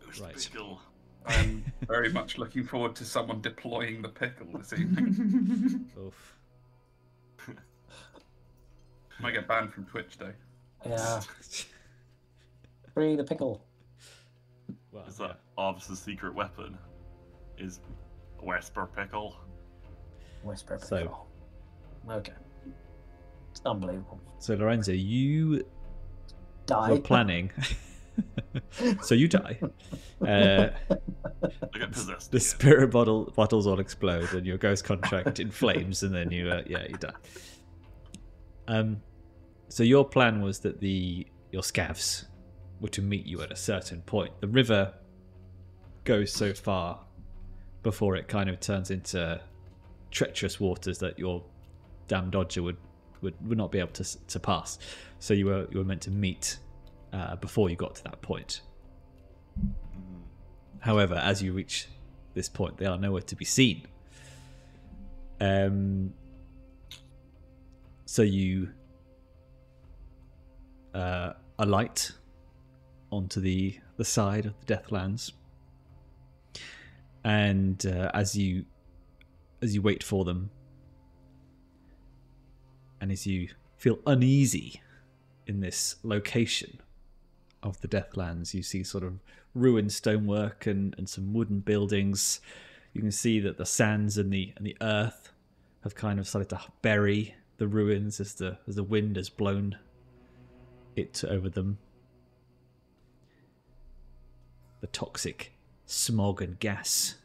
ghost Right. pickle. I'm very much looking forward to someone deploying the pickle this evening. Oof. Might get banned from Twitch though. Yeah. Free the pickle. Well, Is that Arvus' secret weapon? Is Wesper pickle? Whisper So- pickle. Okay. It's unbelievable. so Lorenzo, you Die. were planning. So you die. I get possessed. The again. spirit bottles all explode, and your ghost contract in flames, and then you die. So your plan was that your scavs were to meet you at a certain point. The river goes so far before it kind of turns into treacherous waters that your damn dodger would not be able to pass. So you were meant to meet before you got to that point. However, as you reach this point, they are nowhere to be seen. So you alight onto the side of the Deathlands, and as you wait for them, and as you feel uneasy in this location of the Deathlands, you see sort of ruined stonework and some wooden buildings. You can see that the sands and the earth have kind of started to bury the ruins as the wind has blown it over them. The toxic smog and gas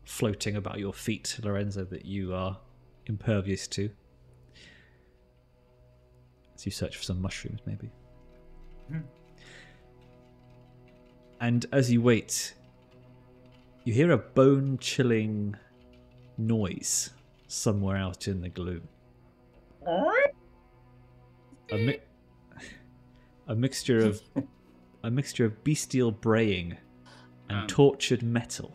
floating about your feet, Lorenzo, that you are impervious to. As you search for some mushrooms, maybe. And as you wait, you hear a bone-chilling noise somewhere out in the gloom. A mixture of bestial braying and tortured metal.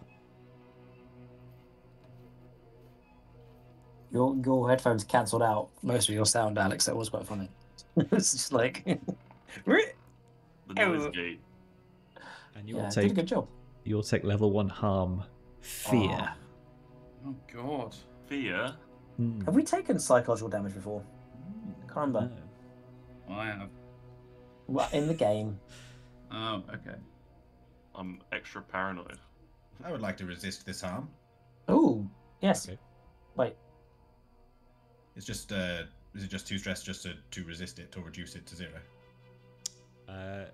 Your headphones cancelled out most of your sound, Alex. That was quite funny. It's just like. The noise gate. And you Yeah, will did a take good job. you'll take level 1 harm, fear. Oh god. Fear. Hmm. Have we taken psychological damage before? I can't remember. No. I have. Well, in the game. Oh, okay. I'm extra paranoid. I would like to resist this harm. Oh, yes. Okay. Wait. It's just is it just 2 stress just to resist it or reduce it to 0?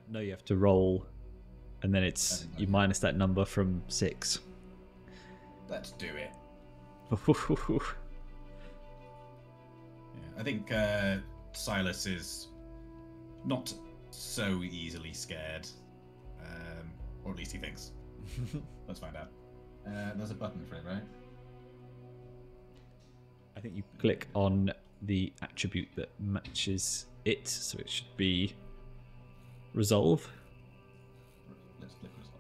No, you have to roll, and then it's you minus that number from 6. Let's do it. Hmm. Yeah, I think Silas is not so easily scared, or at least he thinks. Let's find out. There's a button for it, right? I think you click on the attribute that matches it, so it should be resolve. Let's click resolve.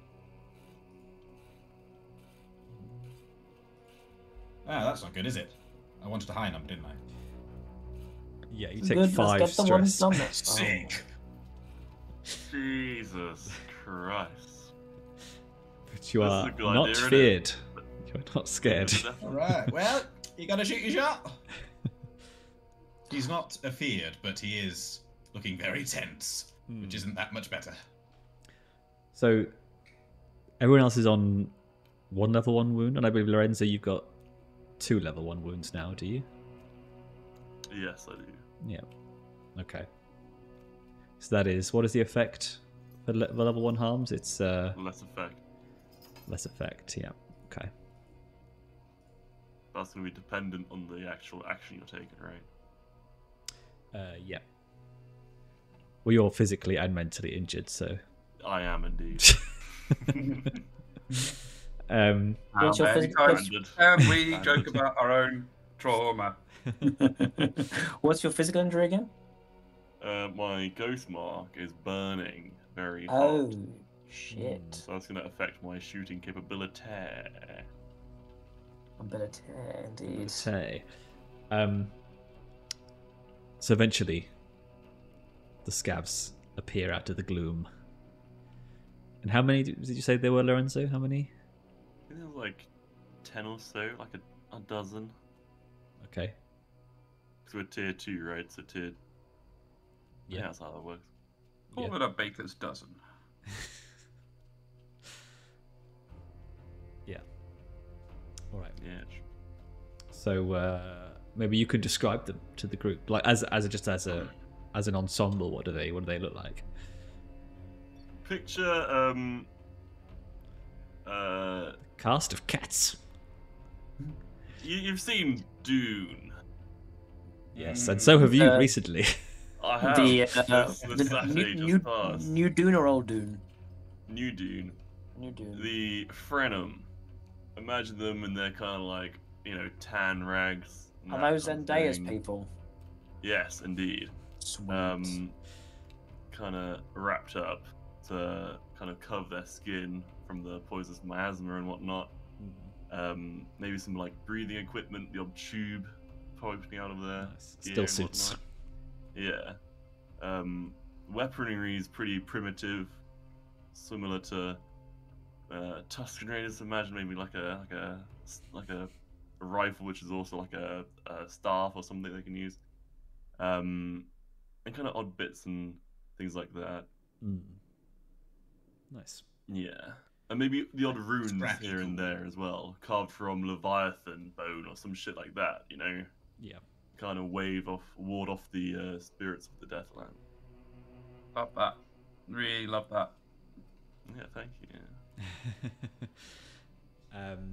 Ah, that's not good, is it? I wanted a high number, didn't I? Yeah, you Good, take let's 5 get the one stress. number. Oh. Sick. Jesus Christ. But you That's are a good not idea, isn't it? feared. You are not scared. All right. Well, you gotta shoot your shot. He's not afeared, but he is looking very tense, which isn't that much better. So everyone else is on 1 level 1 wound, and I believe Lorenzo, you've got 2 level 1 wounds now, do you? Yes, I do. Yeah. Okay. So that is, what is the effect for the level 1 harms? It's Less effect. less effect. Yeah. Okay. That's going to be dependent on the actual action you're taking, right? Yeah. Well, you're physically and mentally injured, so. I am indeed. What's your many physical- times can we joke about our own trauma? What's your physical injury again? My ghost mark is burning very hot. Oh, shit. So that's going to affect my shooting capability. Ability, indeed. Say. So eventually, the scabs appear out of the gloom. And how many did you say there were, Lorenzo? How many? I think there was like 10 or so, like a dozen. Okay. Because we're tier 2, right? So tier... Yeah, that's how that works. Call it a baker's dozen. Yeah. All right. Yeah. So maybe you could describe them to the group, like as an ensemble. What do they look like? Picture Cast of cats. you've seen Dune. Yes, and so have you recently. I have. The Saturday just passed. new Dune or old Dune? New Dune. New Dune. The Frenum. Imagine them in their kind of like, tan rags. and Are that those kind of Zendaya's thing. people? Yes, indeed. Sweet. Kind of wrapped up to kind of cover their skin from the poisonous miasma and whatnot. Maybe some like breathing equipment, the odd tube poking out of there. Nice. Still suits. Yeah. Weaponry is pretty primitive, similar to Tusken Raiders. Imagine maybe like a rifle, which is also like a staff or something they can use. And kind of odd bits and things like that. Nice. Yeah. And maybe the odd runes Scrappy here and cool. there as well, carved from Leviathan bone or some shit like that, Yeah. Kind of ward off the spirits of the Deathland. Love that. Really love that. Yeah, thank you.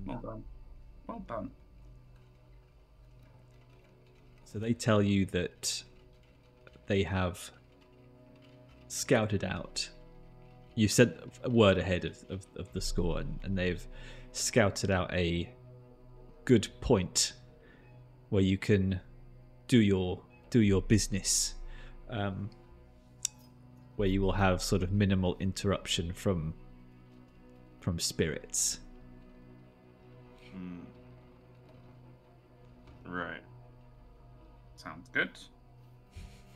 Well done. Well done. So they tell you that they have scouted out. You sent a word ahead of the score, and they've scouted out a good point where you can do your business, where you will have sort of minimal interruption from spirits. Right. Sounds good.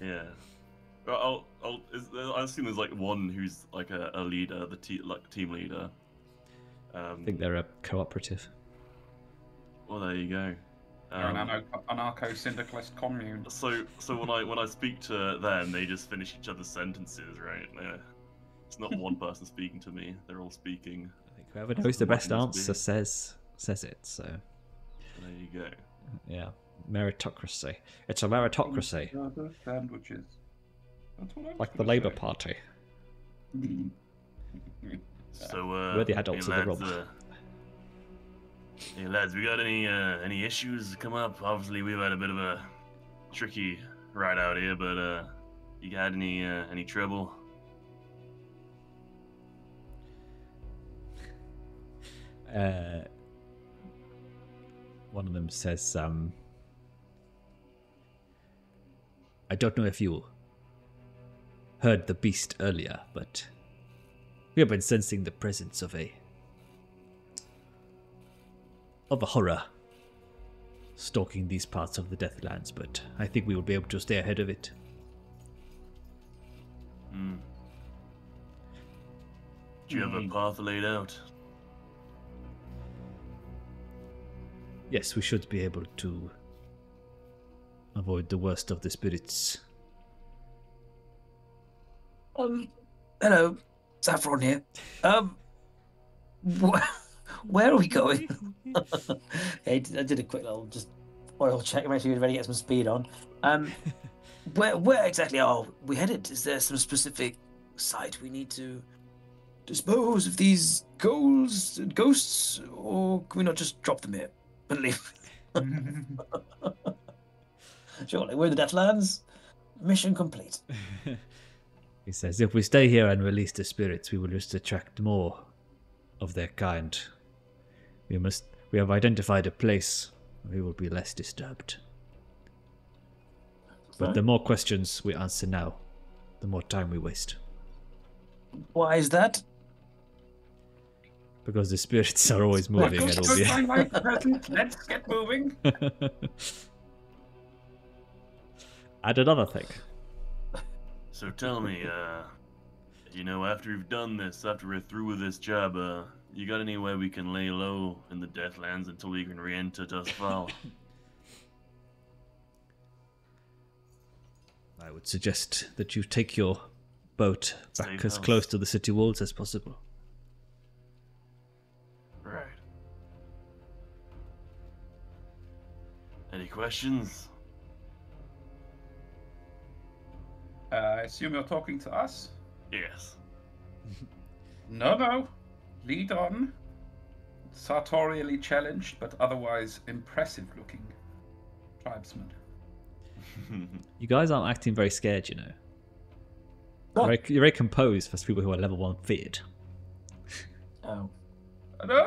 Yeah. Well, I assume there's like one who's like a leader, the team leader. I think they're a cooperative. Well, there you go. They're an anarcho-syndicalist commune. So when I speak to them, they just finish each other's sentences, right? It's not one person speaking to me; they're all speaking. I think whoever knows the best answer says it. So There you go. yeah, meritocracy. It's a meritocracy, Sandwiches. That's what I was like the gonna Labour say. Party. So We're the adults of the lads, room. hey lads, we got any issues come up? Obviously, we've had a bit of a tricky ride out here, but you got any trouble? One of them says, I don't know if you heard the beast earlier, but we have been sensing the presence of a horror stalking these parts of the Deathlands, but I think we will be able to stay ahead of it. Do you have a path laid out? Yes, we should be able to avoid the worst of the spirits. Hello, Saffron here. Where are we going? I did a quick little just oil check, make sure you're ready to get some speed on. Where exactly are we headed? Is there some specific site we need to dispose of these ghosts, or can we not just drop them here and leave? Surely we're in the Deathlands. mission complete. He says, if we stay here and release the spirits, we will just attract more of their kind. We have identified a place where we will be less disturbed. But the more questions we answer now, the more time we waste. Why is that? Because the spirits are always moving and will be... Let's get moving. Add another thing. So tell me, after we've done this, after we're through with this job, you got anywhere we can lay low in the Deathlands until we can re-enter Duskvol? I would suggest that you take your boat back Safe as house. close to the city walls as possible. Right. Any questions? I assume you're talking to us? Yes. No. Lead on. Sartorially challenged, but otherwise impressive looking tribesman. You guys aren't acting very scared, you know. Oh. You're very composed for people who are level 1 feared. Oh. No,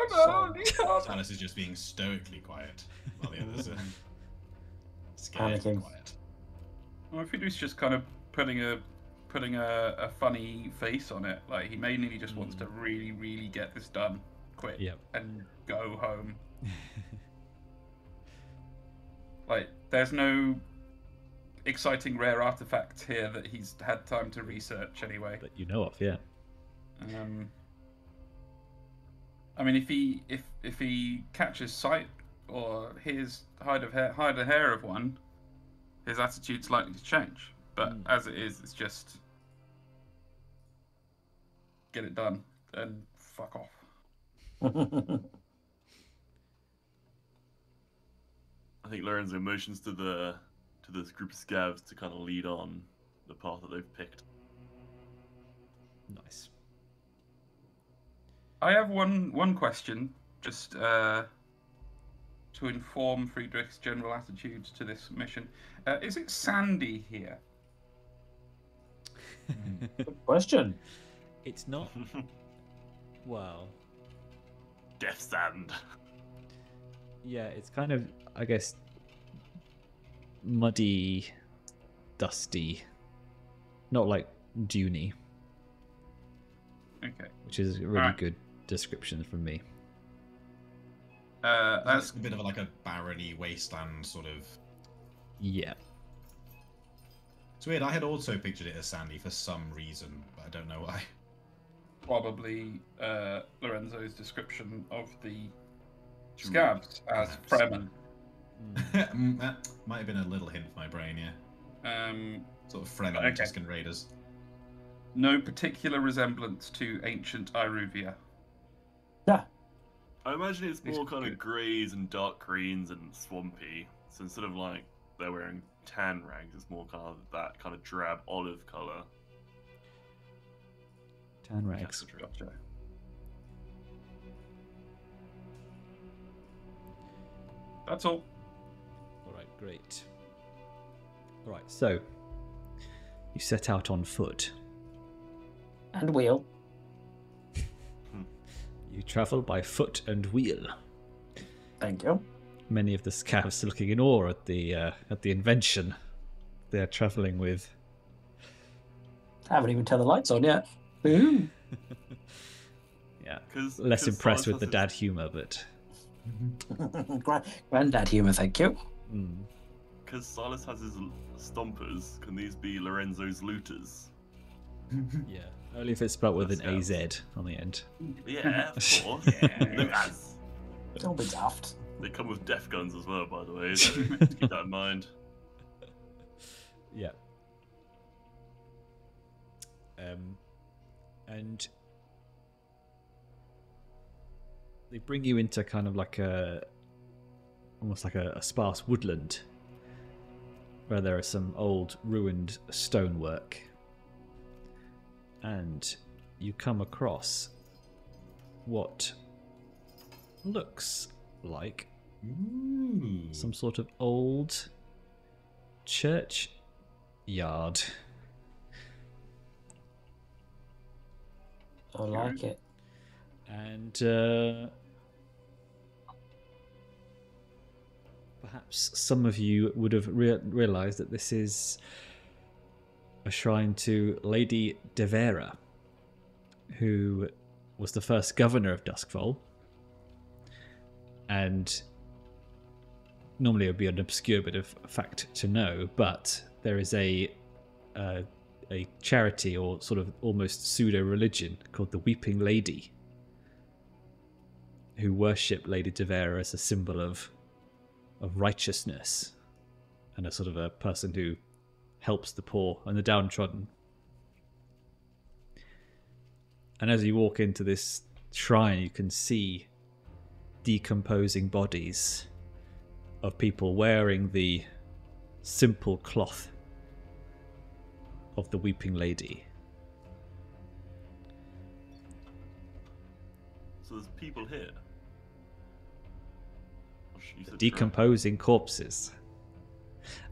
lead on. Silas is just being stoically quiet, while the others are scared Panicking. and quiet. Well, Friedrich's just kind of putting a funny face on it. Like, he mainly just wants to really, really get this done quick Yep. and go home. Like, there's no exciting rare artifacts here that he's had time to research anyway. That you know of, yeah. I mean, if he catches sight or hears hide a hair of one, his attitude's likely to change. But as it is, it's just get it done and fuck off. I think Lorenzo motions to this group of scavs to kind of lead on the path that they've picked. Nice. I have one question, just to inform Friedrich's general attitude to this mission. Is it sandy here? Good question. It's not... Well... Death sand. Yeah, it's kind of, I guess, muddy, dusty. Not like duney, Okay. which is a really Alright. good description from me. That's a bit of like a barreny wasteland sort of. Yeah. It's weird. I had also pictured it as sandy for some reason, but I don't know why. Probably Lorenzo's description of the scabs as Fremen. That might have been a little hint for my brain, yeah. Sort of Fremen Okay. Tuscan Raiders. No particular resemblance to ancient Iruvia. Yeah. I imagine it's more It's kind of good. greys and dark greens and swampy. So instead of like they're wearing tan rags, it's more kind of that kind of drab olive color. Tan rags. Gotcha. That's all. Alright, great. Alright, so you set out on foot. And wheel. You travel by foot and wheel. Thank you. Many of the scavs are looking in awe at the invention they are travelling with. Haven't even turned the lights on yet. Ooh. Yeah, Cause, less 'cause impressed Silas with the has dad humour, but Granddad humour, thank you. Because Silas has his stompers, can these be Lorenzo's looters? yeah, only if it's spelled with an That's AZ on the end. Yeah, of course. Looters. Don't be daft. They come with death guns as well, by the way, so keep that in mind. Yeah. And they bring you into kind of like almost like a sparse woodland where there are some old ruined stonework, and you come across what looks like Ooh. some sort of old church yard. I like it. And perhaps some of you would have realised that this is a shrine to Lady de Vera, who was the first governor of Duskvol. And normally it would be an obscure bit of fact to know, but there is a charity or sort of almost pseudo-religion called the Weeping Lady, who worship Lady de Vera as a symbol of righteousness and a sort of a person who helps the poor and the downtrodden. And as you walk into this shrine, you can see decomposing bodies of people wearing the simple cloth of the Weeping Lady. So there's people here. Decomposing corpses.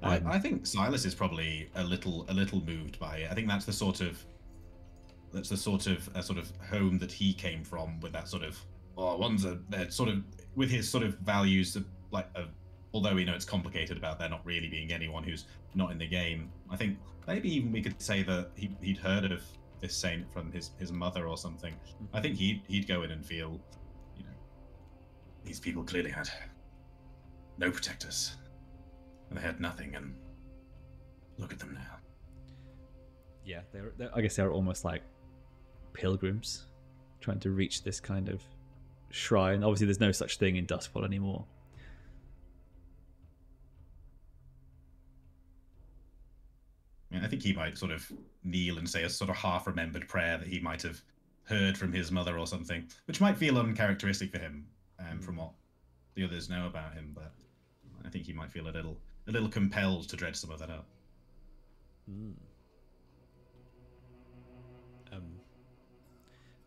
I think Silas is probably a little moved by it. I think that's the sort of home that he came from, with that sort of they're sort of with his sort of values of although we know it's complicated about there not really being anyone who's not in the game. I think maybe even we could say that he'd heard of this saint from his mother or something. I think he'd go in and feel, these people clearly had no protectors, and they had nothing, and look at them now. Yeah, I guess they're almost like pilgrims trying to reach this kind of shrine. Obviously, there's no such thing in Duskvol anymore. I think he might sort of kneel and say a sort of half-remembered prayer that he might have heard from his mother or something, which might feel uncharacteristic for him, from what the others know about him. But I think he might feel a little compelled to dredge some of that up.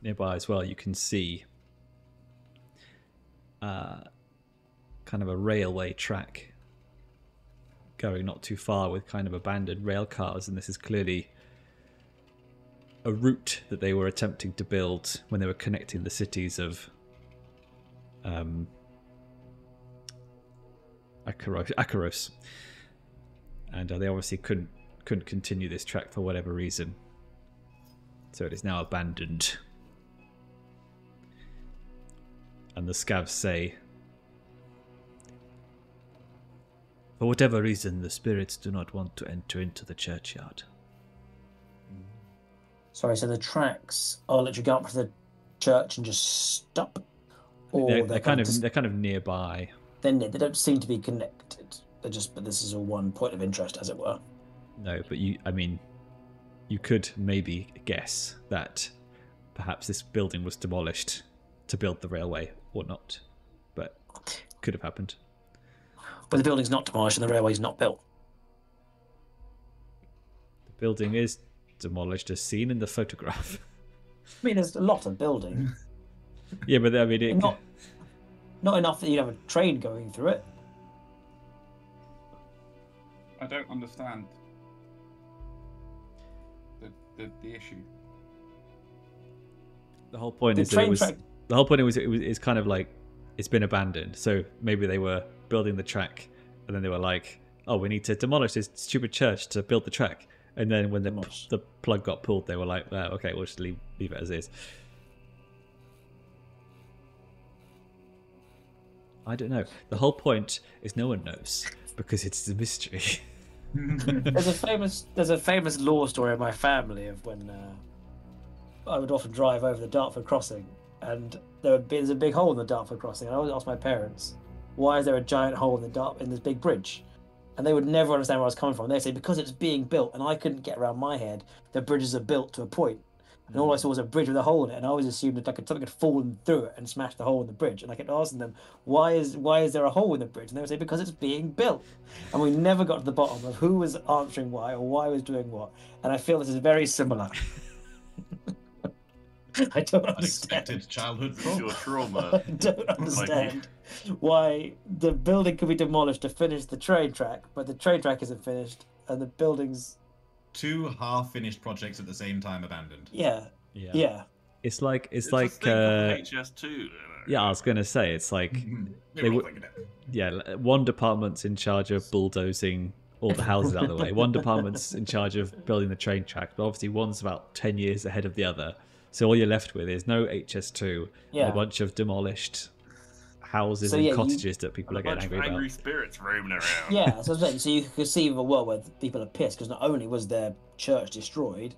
Nearby as well, you can see kind of a railway track going not too far with kind of abandoned rail cars, and this is clearly a route that they were attempting to build when they were connecting the cities of Akaros, and they obviously couldn't continue this track for whatever reason, so it is now abandoned. And the scavs say, for whatever reason, the spirits do not want to enter into the churchyard. Sorry, so the tracks are literally go up to the church and just stop? Or They're kind of nearby. They don't seem to be connected. But this is all one point of interest, as it were. No, but you could maybe guess that perhaps this building was demolished to build the railway or not, but could have happened. But the building's not demolished and the railway's not built. The building is demolished as seen in the photograph. I mean, there's a lot of building. Yeah, but I mean, not enough that you'd have a train going through it. I don't understand the issue. The whole point is that it was kind of like it's been abandoned. So maybe they were building the track, and then they were like, "Oh, we need to demolish this stupid church to build the track." And then when the plug got pulled, they were like, "Well, okay, we'll just leave it as is." I don't know. The whole point is no one knows because it's a mystery. There's a famous lore story of my family of when I would often drive over the Dartford crossing, and there's a big hole in the Dartford crossing. And I always ask my parents, "Why is there a giant hole in this big bridge?" And they would never understand where I was coming from. They say because it's being built, and I couldn't get around my head. The bridges are built to a point, and all I saw was a bridge with a hole in it, and I always assumed that something had fallen through it and smashed the hole in the bridge. And I kept asking them, why is there a hole in the bridge? And they would say, because it's being built. And we never got to the bottom of who was answering why or why was doing what. And I feel this is very similar. I don't understand. Unexpected childhood trauma. I don't understand why the building could be demolished to finish the train track, but the train track isn't finished, and the building's two half-finished projects at the same time abandoned. Yeah. Yeah. Yeah. It's like It's a thing called HS2. yeah, I was gonna say it's like We they were all would- thinking it. yeah, one department's in charge of bulldozing all the houses out of the way. One department's in charge of building the train tracks, but obviously one's about 10 years ahead of the other. So all you're left with is no HS2, Yeah. a bunch of demolished houses So, and yeah, you- cottages that people And are a getting bunch of angry angry about. spirits roaming around. Yeah, so I'm saying, so you could conceive of a world where people are pissed because not only was their church destroyed,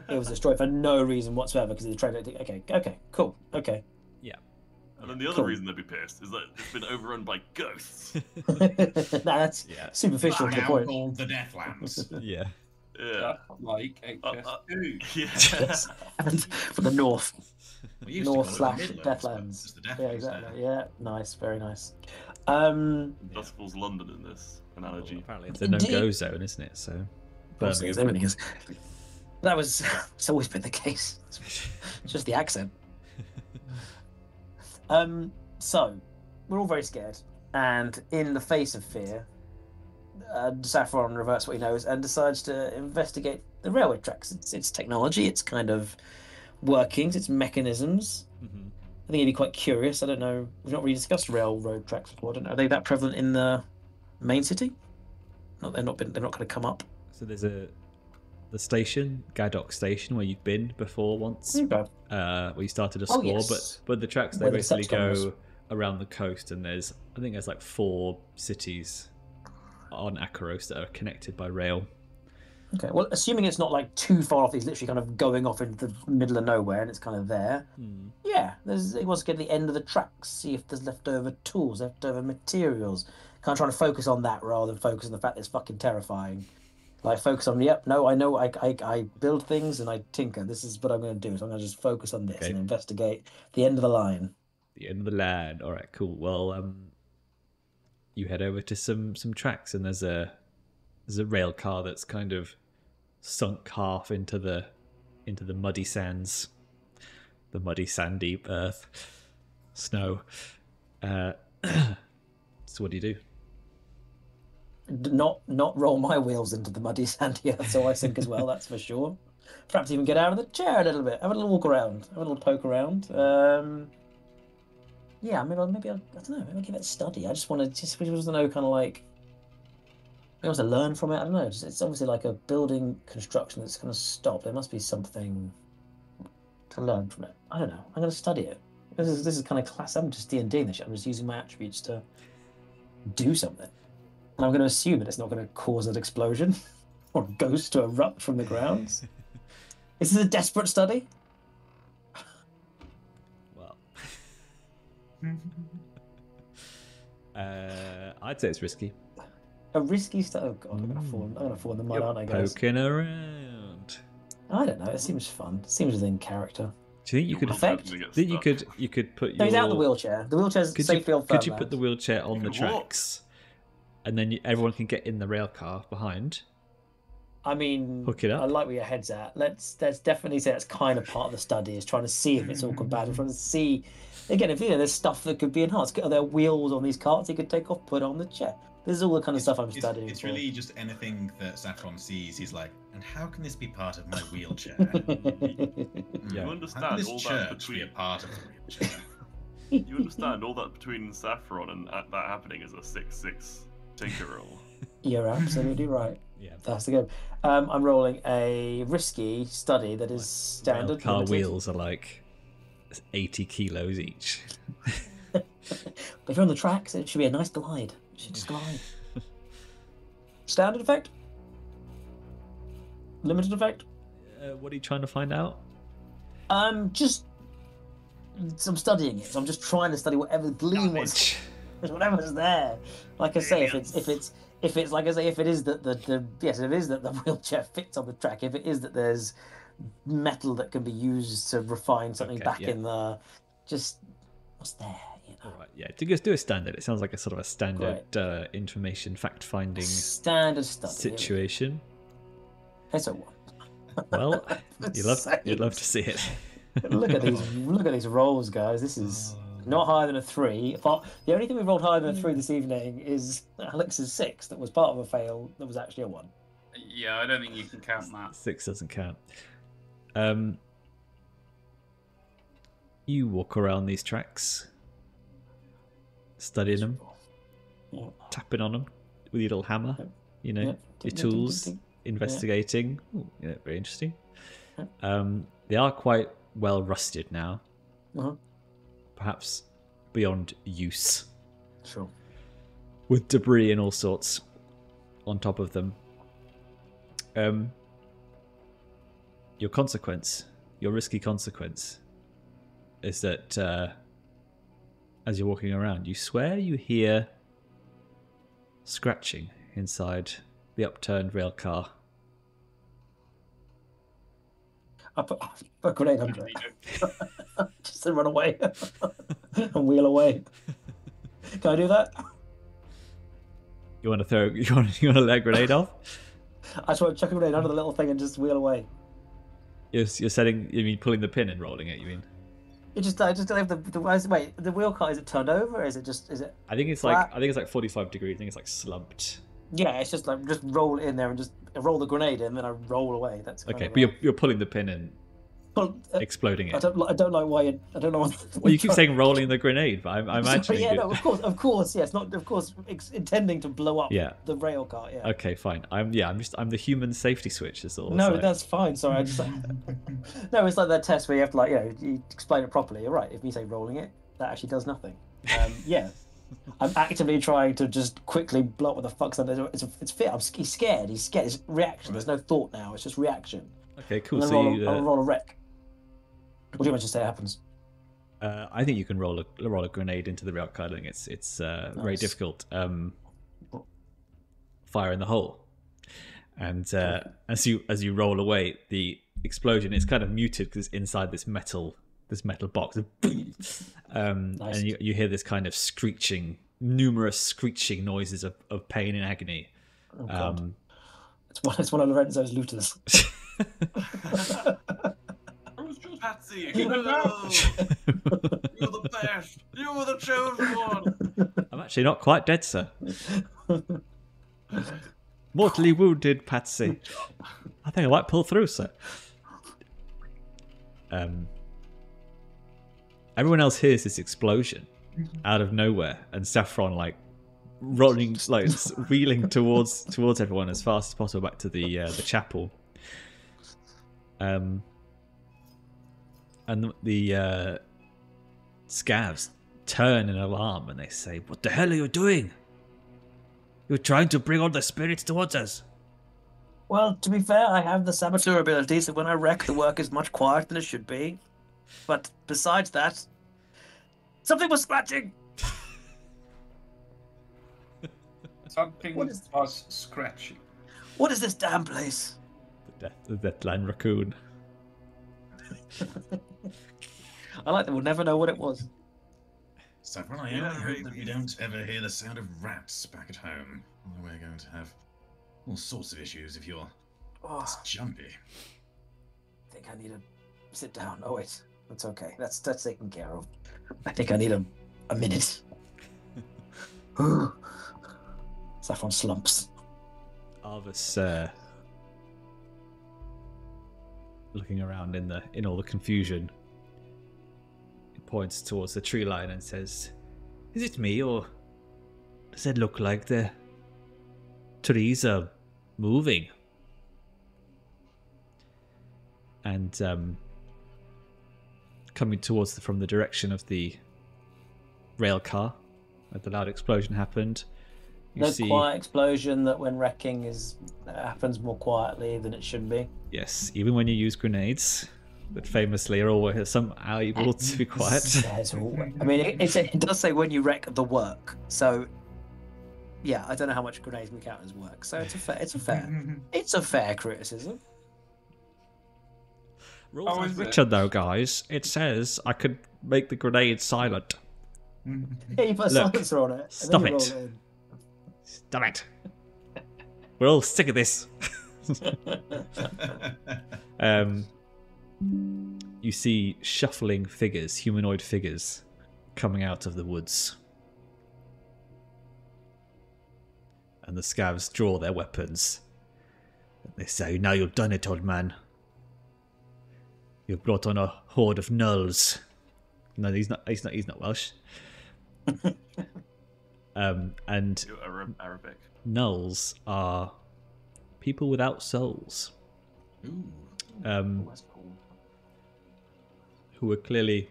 it was destroyed for no reason whatsoever because of the trade. Okay, cool, okay. And then the other Cool. reason they'd be pissed is that it's been overrun by ghosts. Nah, that's Yeah. superficial to the Now point. called the Deathlands. Yeah. Yeah. Like HS2. Yeah. And for the north, We used to call north it the slash Midlands, but Deathlands. it's the Yeah, Deathlands exactly. there. Yeah, nice, very nice. Duskvol's London in this analogy. Apparently it's a Indeed. no-go zone, isn't it? So Obviously, Birmingham. everything is. That was. It's always been the case. It's just the accent. So we're all very scared, and in the face of fear, Saffron reverts what he knows and decides to investigate the railway tracks. Its technology, its kind of workings, its mechanisms. Mhm. I think he'd be quite curious. I don't know. We've not really discussed railroad tracks before. I don't know. Are they that prevalent in the main city? No, they're not. They're not going to come up. So there's the station, Gaddock Station, where you've been before once. Okay. Where you started a Oh, score, yes. but the tracks they Where the basically Decepticon was. go around the coast, and I think there's like 4 cities on Akaros that are connected by rail. Okay. Well, assuming it's not like too far off, he's literally kind of going off into the middle of nowhere, and it's kind of there. Yeah, he wants to get to the end of the tracks, see if there's leftover tools, leftover materials. Kind of trying to focus on that rather than focus on the fact that it's fucking terrifying. Like focus on, yep, no, I know, I build things and I tinker. This is what I'm going to do. So I'm going to just focus on this Okay. and investigate the end of the line. The end of the line. All right, cool. Well, you head over to some tracks, and there's a rail car that's kind of sunk half into the muddy sands, the muddy sandy earth, snow. So what do you do? Not roll my wheels into the muddy sandy earth, so I sink as well. That's for sure. Perhaps even get out of the chair a little bit, have a little walk around, have a little poke around. Yeah, maybe I don't know. Maybe I'll give it a study. I just want to know, kind of like, I want to learn from it. I don't know. It's obviously like a building construction that's going to stop. There must be something to learn from it. I don't know. I'm going to study it. This is kind of class. I'm just D&Ding this shit. I'm just using my attributes to do something. And I'm going to assume that it's not going to cause an explosion or a ghost to erupt from the grounds. Is this a desperate study? Well, I'd say it's risky. A risky study? Oh god, I'm going to fall in the mud, aren't I, guys? Poking around. I don't know. It seems fun. It seems within character. Do you think you could? Effect? Think you could put No, your? he's out the wheelchair. The wheelchair's safely on firm Could you put the wheelchair on the can walk. tracks, and then everyone can get in the rail car behind? I mean, Hook it up. I like where your head's at. Let's definitely say that's kind of part of the study, is trying to see if it's all compatible, trying to see, again, if there's stuff that could be enhanced. Are there wheels on these carts he could take off, put on the chair? This is all the kind of stuff I'm studying. It's for. really just anything that Saffron sees. He's like, and how can this be part of my wheelchair? Yeah. You How understand can this all that church be a between. part of the wheelchair? You understand all that between Saffron and that happening is a 6/6 tinker roll. You're absolutely right. Yeah. That's the game. I'm rolling a risky study that is Rail standard. car limited. wheels are like 80 kilos each. But if you're on the tracks, it should be a nice glide. It should just glide. Standard effect? Limited effect? What are you trying to find out? I'm studying it. So I'm just trying to study whatever gleam was, whatever's there. Like I say, if it's like I say, if it is that the wheelchair fits on the track, if it is that there's metal that can be used to refine something Okay, back yeah. in the, just what's there, you know. All right, yeah. Do a standard. It sounds like a sort of a standard information fact-finding Standard study. situation. It's a one. Well, you'd love Sakes. to see it. Look at these rolls, guys. This is not higher than a 3. The only thing we've rolled higher than a 3 this evening is Alex's 6 that was part of a fail that was actually a 1. Yeah, I don't think you can count that. 6 doesn't count. You walk around these tracks, studying them, Yeah. tapping on them with your little hammer, you know, Yeah. your Ding, ding, tools, ding, ding. investigating. Ooh, yeah, very interesting. Yeah. They are quite well rusted now, Uh-huh. perhaps beyond use, Sure. with debris and all sorts on top of them. Your consequence, your risky consequence, is that as you're walking around, you swear you hear scratching inside the upturned rail car. I put a grenade under it. Just to run away and wheel away. Can I do that? You want to throw? You want to let a grenade off? I just want to chuck a grenade under the little thing and just wheel away. You're setting. You mean pulling the pin and rolling it? You mean? I just don't have wait. The wheel car, is it turned over? Or is it? I think it's flat? like 45 degrees. I think it's like slumped. Yeah, it's just like just roll it in there and just roll the grenade in, and then I roll away. That's kind Okay, of but you're pulling the pin and Well, exploding it. I don't like why you. I don't know. Well, you keep saying rolling the grenade, but I'm imagining. Yeah, you... no, of course, yes, not of course intending to blow up Yeah. the rail car. Yeah. Okay, fine. I'm the human safety switch. Is all. No, so- that's fine. Sorry, I just no. It's like that test where you have to you explain it properly. You're right. If you say rolling it, that actually does nothing. Yeah, I'm actively trying to just quickly blow up what the fuck's that. It's fit. He's scared. He's scared. It's reaction. There's no thought now. It's just reaction. Okay, cool. And then So I'll roll a wreck. What do you want to say happens? I think you can roll a grenade into the rail car. I think it's very Nice. difficult. Fire in the hole, and as you roll away, the explosion is kind of muted because it's inside this metal box. Nice. And you hear this kind of numerous screeching noises of pain and agony. Oh, God. It's one of Lorenzo's looters. Patsy, hello! You're the best! You're the chosen one! I'm actually not quite dead, sir. Mortally wounded, Patsy. I think I might pull through, sir. Everyone else hears this explosion out of nowhere, and Saffron running, wheeling towards everyone as fast as possible back to the chapel. And the scavs turn in alarm and they say, "What the hell are you doing? You're trying to bring all the spirits towards us." Well, to be fair, I have the saboteur ability, so when I wreck, the work is much quieter than it should be. But besides that, something was scratching. Something What is- was scratching. What is this damn place? The Deathland raccoon. I like that we'll never know what it was. Saffron, I Yeah, only hope right. that we don't ever hear the sound of rats back at home. We're going to have all sorts of issues if you're Oh, this jumpy. I think I need to sit down. Oh wait, that's okay. That's taken care of. I think I need a minute. Saffron slumps. Arvus, looking around in all the confusion, he points towards the tree line and says, "Is it me, or does it look like the trees are moving?" And coming towards from the direction of the rail car, where the loud explosion happened, you No see. quiet explosion that when wrecking happens more quietly than it should be. Yes, even when you use grenades, that famously are always somehow able to be quiet. There's always- I mean, it does say when you wreck the work. So, yeah, I don't know how much grenades we count as work. So it's a fair criticism. Rules Oh, as is it? Richard, though, guys. It says I could make the grenade silent. Yeah, you put a Look, silencer on it. And stop then you it. roll in. Damn it! We're all sick of this. You see shuffling figures, humanoid figures, coming out of the woods. And the scavs draw their weapons. They say, now you've done it, old man. You've brought on a horde of gnolls. No, he's not Welsh. And Arabic. gnolls are people without souls. Ooh. That's cool. Who were clearly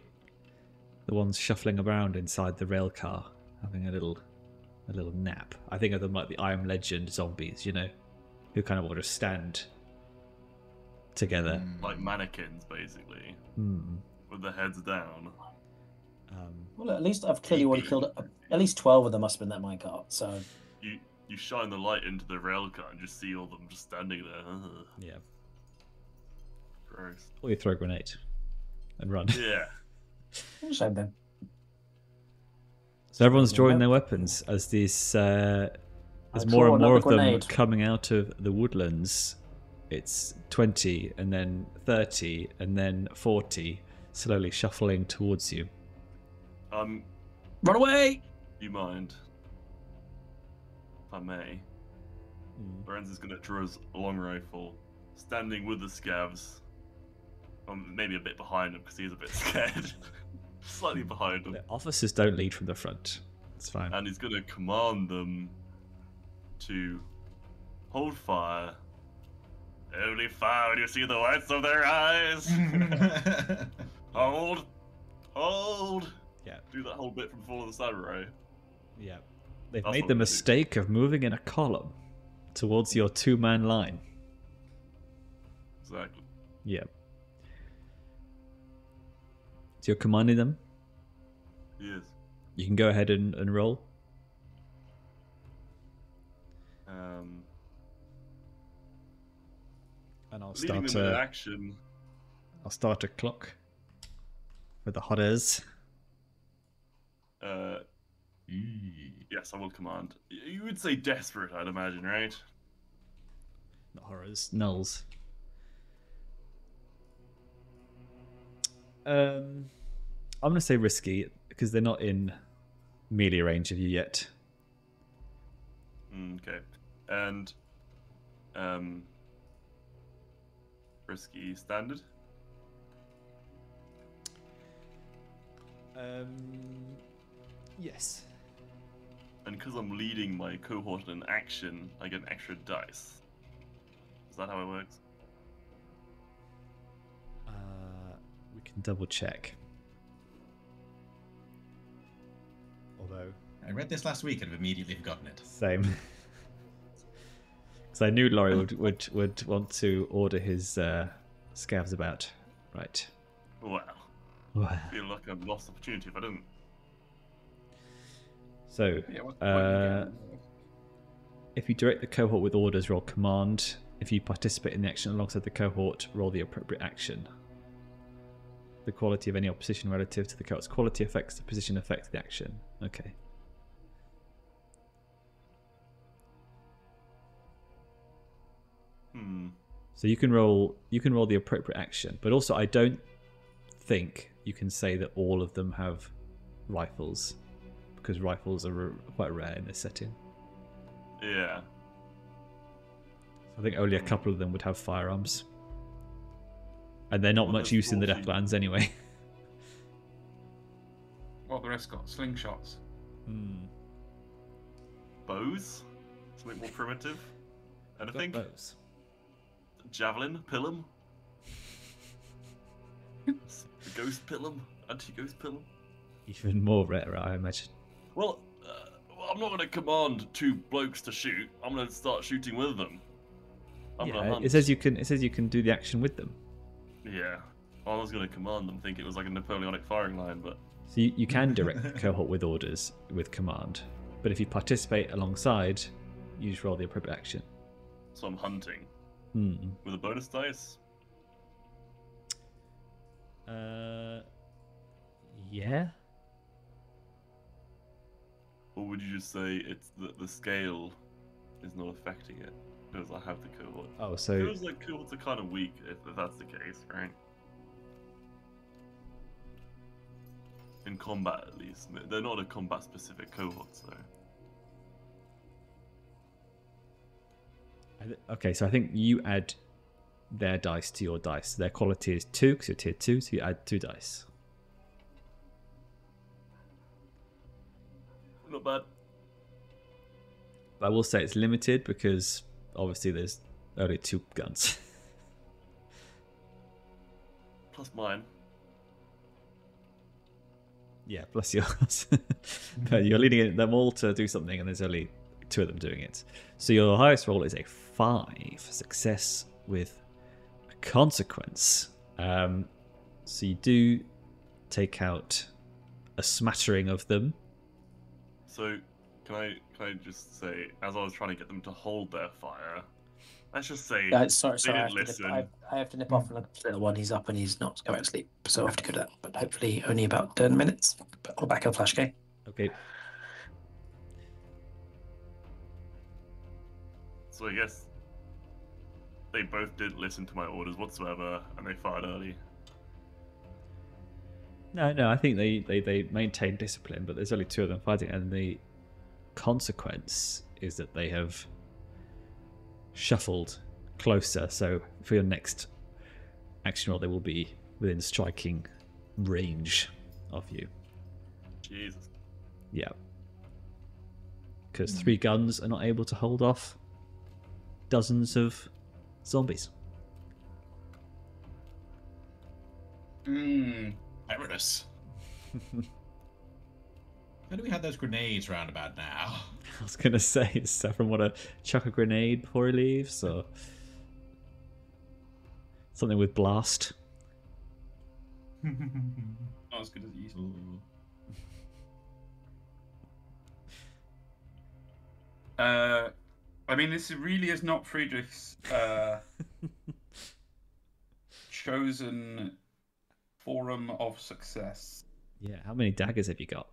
the ones shuffling around inside the rail car, having a little nap. I think of them like the I Am Legend zombies, you know, who kind of want to stand together. Like mannequins, basically. Mm. With their heads down. Well, at least I've clearly already killed at least 12 of them. Must have been that minecart. So You shine the light into the rail car and just see all of them just standing there. Yeah. Gross. Or you throw a grenade and run. Yeah. shame then. So everyone's drawing their weapons as these as more and more of them coming out of the woodlands. It's 20 and then 30 and then 40 slowly shuffling towards you. Run away! You mind? If I may. Lorenzo's gonna draw his long rifle, standing with the scavs. Maybe a bit behind him because he's a bit scared. Slightly behind him. The officers don't lead from the front. It's fine. And he's gonna command them to hold fire. Only fire when you see the whites of their eyes. Hold. Yeah. Do that whole bit from Fall of the Samurai. Yeah. They've That's made what the we do. mistake of moving in a column towards your two-man line. Exactly. Yeah. So you're commanding them? Yes. You can go ahead and roll. And I'll Leading start them in action. I'll start a clock for the hotters. Yes, I will command. You would say desperate, I'd imagine, right? Not horrors, nulls. I'm gonna say risky because they're not in melee range of you yet. Okay. And risky standard. Yes. And because I'm leading my cohort in action, I get an extra dice. Is that how it works? We can double check. Although I read this last week and have immediately forgotten it. same, because I knew Lawrie would want to order his scavs about. Right. Well, Wow. I feel like I've lost opportunity if I didn't. So, Yeah, what's the point in getting- if you direct the cohort with orders, roll command. If you participate in the action alongside the cohort, roll the appropriate action. The quality of any opposition relative to the cohort's quality affects the position affects the action. Okay. So you can roll the appropriate action, but also I don't think you can say that all of them have rifles, because rifles are quite rare in this setting. Yeah. I think only a couple of them would have firearms. And they're not Well, much there's use in the 40. Deathlands anyway. Well, the rest got slingshots. Bows? Something more primitive? Anything? Bows. Javelin? Pilum? Ghost Pilum? Anti-ghost Pilum? Even more rare, I imagine. Well, I'm not going to command two blokes to shoot. I'm going to start shooting with them. I'm going to Yeah, hunt. it says you can do the action with them. Yeah. I was going to command them, think it was like a Napoleonic firing line, but... So you can direct the cohort with orders with command, but if you participate alongside, you just roll the appropriate action. So I'm hunting. Hmm. With a bonus dice? Yeah. Or would you just say it's the scale is not affecting it? Because I have the cohort. Oh, It so feels like cohorts are kind of weak if that's the case, right? In combat, at least. They're not a combat-specific cohort, so... Okay, so I think you add their dice to your dice. Their quality is 2 because you're tier 2, so you add 2 dice. Not bad. But I will say it's limited because obviously there's only 2 guns. Plus mine. Yeah, plus yours. But you're leading them all to do something, and there's only 2 of them doing it. So your highest roll is a 5, success with a consequence. So you do take out a smattering of them. So can I just say, as I was trying to get them to hold their fire, let's just say Sorry, they I didn't listen. have to nip off and look at the little one. He's up and he's not going to sleep, so I have to go to that. But hopefully only about 10 minutes. But I'll back up flash, okay? Okay. So I guess they both didn't listen to my orders whatsoever, and they fired early. No, I think they maintain discipline, but there's only 2 of them fighting, and the consequence is that they have shuffled closer. So for your next action roll, they will be within striking range of you. Jesus. Yeah. Because 3 guns are not able to hold off dozens of zombies. Eridus. Where do we have those grenades round about now? I was going to say, does Saffron want to chuck a grenade before he leaves? Or something with blast? Not as good as it used to be. I mean, this really is not Friedrich's chosen forum of success. Yeah, how many daggers have you got?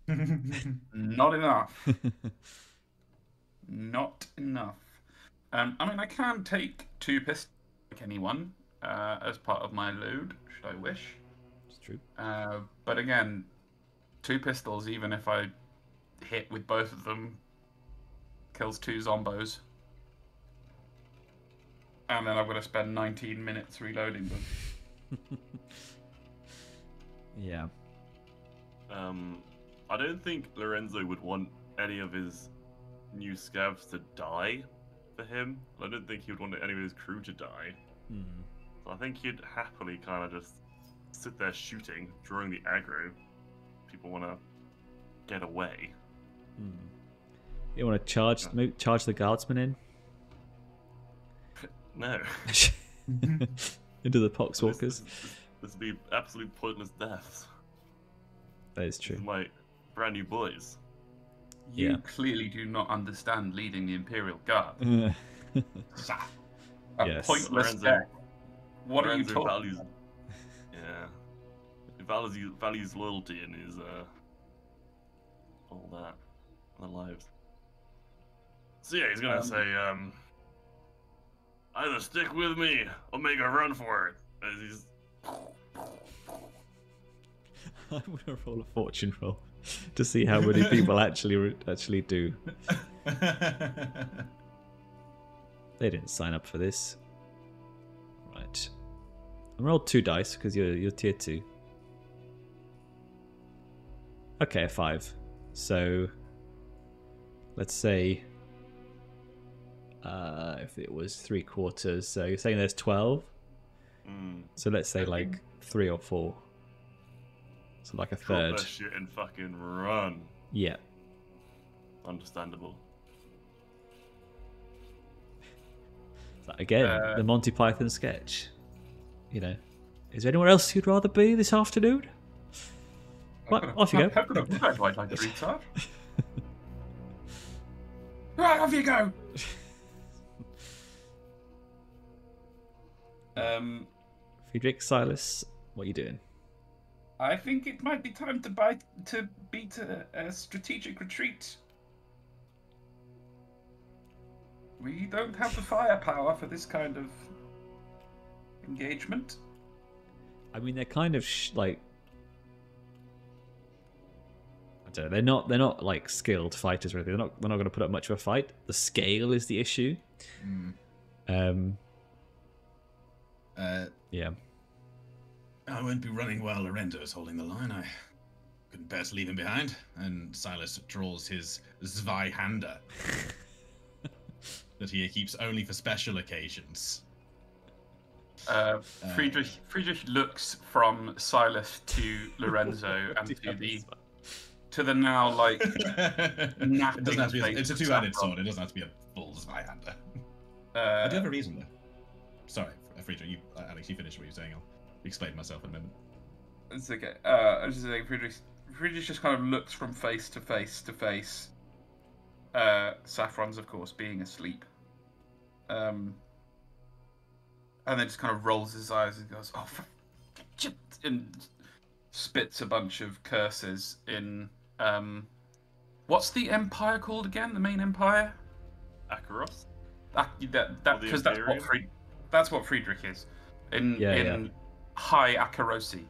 Not enough. Not enough. I mean, I can take 2 pistols like anyone as part of my load, should I wish. It's true. But again, 2 pistols, even if I hit with both of them, kills 2 zombos. And then I've got to spend 19 minutes reloading them. Yeah. I don't think Lorenzo would want any of his new scavs to die for him. I don't think he would want any of his crew to die. So I think he'd happily kind of just sit there shooting, drawing the aggro. People want to get away. You want to charge the guardsman in? No. Into the poxwalkers? This would be absolute pointless deaths. That is true. My brand new boys. You Yeah. clearly do not understand leading the Imperial Guard. Yes. Pointless Lorenzo- death. What are you Lorenzo talking values, about? Yeah. He values loyalty in his all that, their lives. So yeah, he's gonna say, either stick with me or make a run for it. As he's I'm gonna roll a fortune roll to see how many people actually do. They didn't sign up for this. Right. I rolled 2 dice because you're tier 2. Okay, a 5. So let's say if it was 3/4, so you're saying there's 12. So let's say like 3 or 4. So like a drop third. that shit and fucking run. Yeah. Understandable. So again, the Monty Python sketch. You know, is there anywhere else you'd rather be this afternoon? Right, off you go. I'd like to retard. Right, off you go. Friedrich, Silas, what are you doing? I think it might be time to beat a strategic retreat. We don't have the firepower for this kind of engagement. I mean, they're kind of like, I don't know, they're not like skilled fighters or anything. They're not going to put up much of a fight. The scale is the issue. Yeah. I won't be running while Lorenzo is holding the line. I couldn't bear to leave him behind. And Silas draws his Zweihander that he keeps only for special occasions. Friedrich looks from Silas to Lorenzo and to the now like napping. It doesn't have to be. It's a two-handed Saffron. sword. It doesn't have to be a full Zweihander. I do have a reason though. Sorry, Friedrich. Alex, you finish what you're saying. I'll explain myself in a moment. It's okay. I was just saying, Friedrich just kind of looks from face to face to face. Saffron's, of course, being asleep. And then just kind of rolls his eyes and goes, "Oh, and spits a bunch of curses in. What's the empire called again? The main empire? Akaros? Because that's what Friedrich is in High Akarosi.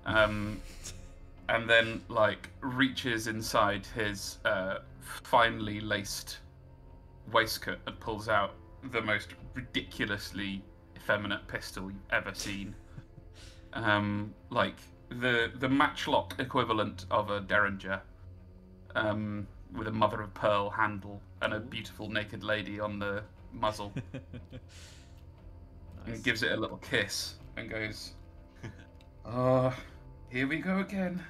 And then like reaches inside his finely laced waistcoat and pulls out the most ridiculously effeminate pistol you've ever seen. Like the matchlock equivalent of a Derringer, with a mother of pearl handle and a beautiful naked lady on the muzzle. Nice. And gives it a little kiss and goes, "Oh, here we go again."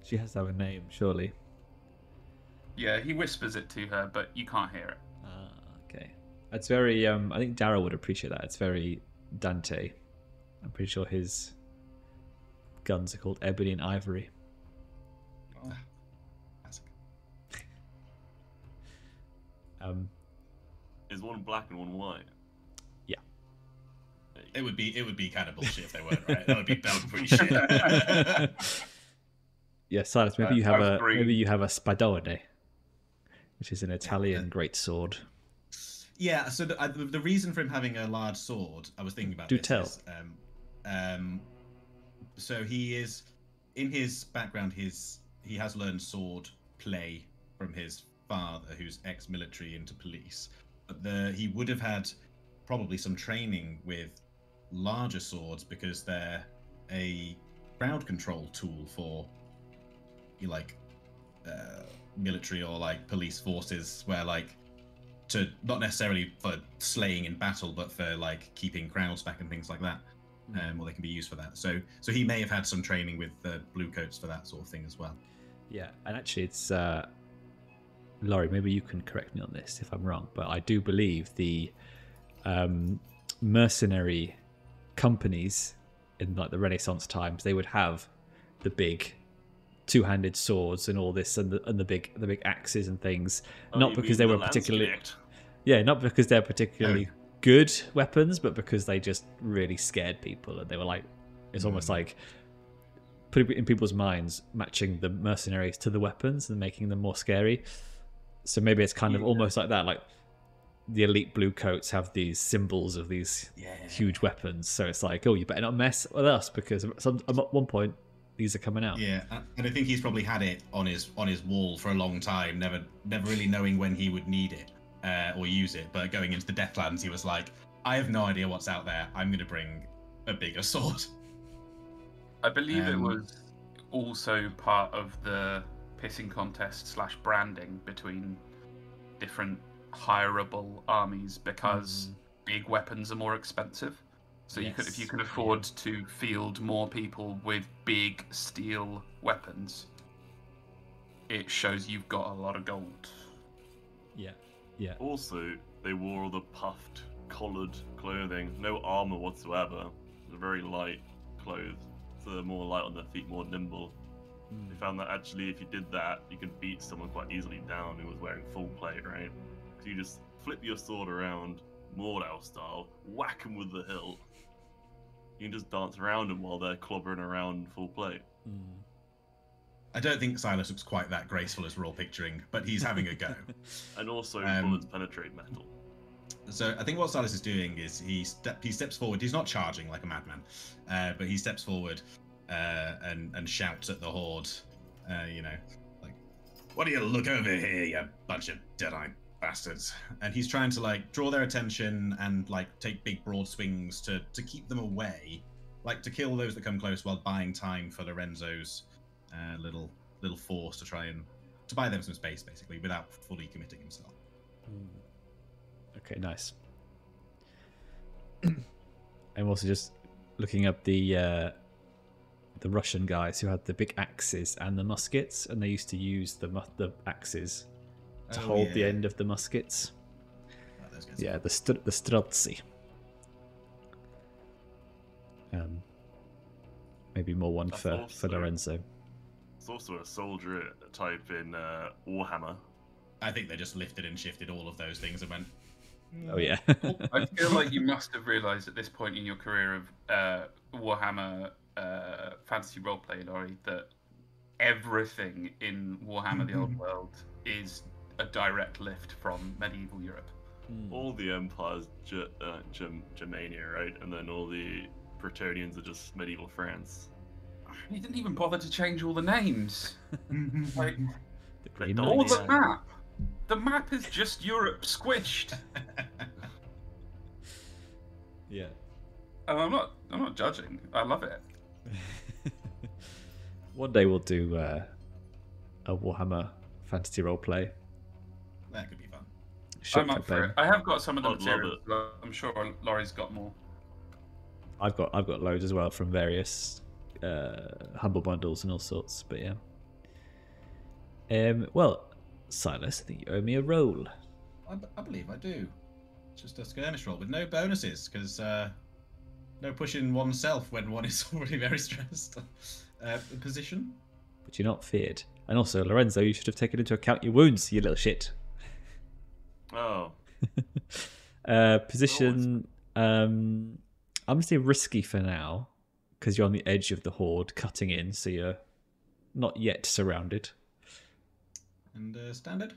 She has to have a name, surely. Yeah, he whispers it to her, but you can't hear it. Ah, okay. That's very. I think Daryl would appreciate that. It's very Dante. I'm pretty sure his guns are called Ebony and Ivory. Oh. Is one black and one white? Yeah. It would be kind of bullshit if they weren't, right? That would be pretty shit. Yeah, Silas. Maybe you have I agree. a Spadone, which is an Italian great sword. Yeah. So the reason for him having a large sword, I was thinking about. Do this tell. Is, so he is in his background. He has learned sword play from his father, who's ex-military into police. But he would have had probably some training with larger swords because they're a crowd control tool for military or like police forces, where like to not necessarily for slaying in battle, but for like keeping crowds back and things like that. Well, they can be used for that. So he may have had some training with the bluecoats for that sort of thing as well. Yeah, and actually, it's Lawrie. Maybe you can correct me on this if I'm wrong, but I do believe the mercenary companies in like the Renaissance times, they would have the big two-handed swords and all this, and the big axes and things. Not because they were particularly, not because they're particularly good weapons, but because they just really scared people, and they were like, it's almost like putting it in people's minds, matching the mercenaries to the weapons and making them more scary. So maybe it's kind of almost like that, like the elite blue coats have these symbols of these huge weapons. So it's like, oh, you better not mess with us because at one point these are coming out. Yeah, and I think he's probably had it on his wall for a long time, never really knowing when he would need it or use it. But going into the Deathlands, he was like, I have no idea what's out there. I'm going to bring a bigger sword. I believe it was also part of the pissing contest / branding between different hireable armies, because big weapons are more expensive. So if you can afford to field more people with big steel weapons, it shows you've got a lot of gold. Yeah. Also, they wore all the puffed, collared clothing, no armor whatsoever. They're very light clothes, so they're more light on their feet, more nimble. They found that actually, if you did that, you could beat someone quite easily down who was wearing full plate, right? Because you just flip your sword around, Mordau style, whack them with the hilt. You can just dance around them while they're clobbering around full plate. I don't think Silas looks quite that graceful as we're all picturing, but he's having a go. And also, bullets penetrate metal. So I think what Silas is doing is he steps forward. He's not charging like a madman, but he steps forward and shouts at the horde. You know, like, what do you look over here, you bunch of dead-eyed bastards? And he's trying to like draw their attention and like take big broad swings to keep them away, like to kill those that come close while buying time for Lorenzo's little force to try and to buy them some space, basically, without fully committing himself. Okay, nice. I'm also just looking up the Russian guys who had the big axes and the muskets, and they used to use the axes to hold the end of the muskets. Oh, those guys Yeah, the streltsy. Maybe more one That's for also- Lorenzo. It's also a soldier type in Warhammer. I think they just lifted and shifted all of those things and went, Oh yeah. I feel like you must have realised at this point in your career of Warhammer fantasy roleplay, Lawrie, that everything in Warhammer: The Old World is a direct lift from medieval Europe. All the empires, Germania, right? And then all the Bretonnians are just medieval France. You didn't even bother to change all the names. Like, The Green Or or Knights. the map. The map is just Europe squished. Yeah. And I'm not judging. I love it. One day we'll do a Warhammer fantasy roleplay. that could be fun. Short I'm up for it. campaign. I have got some of the I'd love materials. But I'm sure Laurie's got more. I've got loads as well from various humble bundles and all sorts. But yeah. Well, Silas, I think you owe me a roll. I believe I do. It's just a skirmish roll with no bonuses, because no pushing oneself when one is already very stressed. Position? But you're not feared. And also, Lorenzo, you should have taken into account your wounds, you little shit. Oh, Position. I'm gonna say risky for now, because you're on the edge of the horde, cutting in, so you're not yet surrounded. And standard?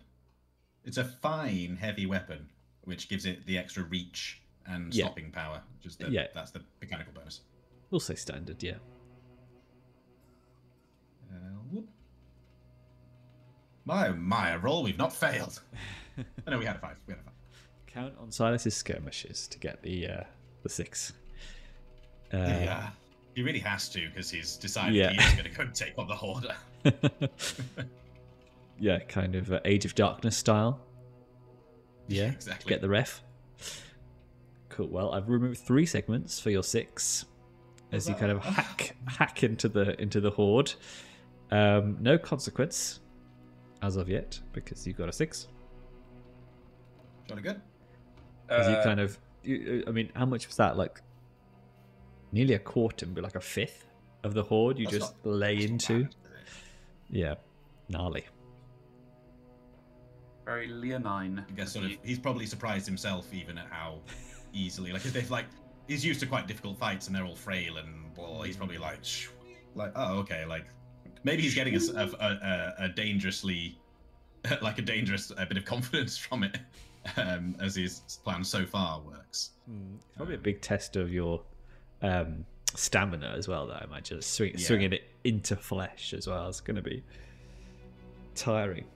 It's a fine, heavy weapon, which gives it the extra reach and Yeah. stopping power. That's the mechanical bonus. We'll say standard, yeah. Whoop. My, a roll we've not failed. Oh, no, we had a 5. Count on Silas's skirmishes to get the 6. Yeah. He really has to, because he's decided Yeah. he's going to go and take on the horde. Yeah, kind of Age of Darkness style. Yeah, Exactly. get the ref. Cool. Well, I've removed 3 segments for your 6, as you kind of hack into the horde. No consequence as of yet, because you've got a 6. Jolly good. As you kind of, I mean, how much was that? Like nearly a quarter, maybe like a fifth of the horde you That's just not- lay that's not into. bad, is it? Yeah, gnarly. Very leonine. I guess he's probably surprised himself even at how easily, like, if they've like, he's used to quite difficult fights and they're all frail and well, he's probably like, oh, okay, like maybe he's getting a dangerously, like a dangerous bit of confidence from it, as his plan so far works. It's probably a big test of your stamina as well, though. I imagine swinging it into flesh as well is going to be tiring.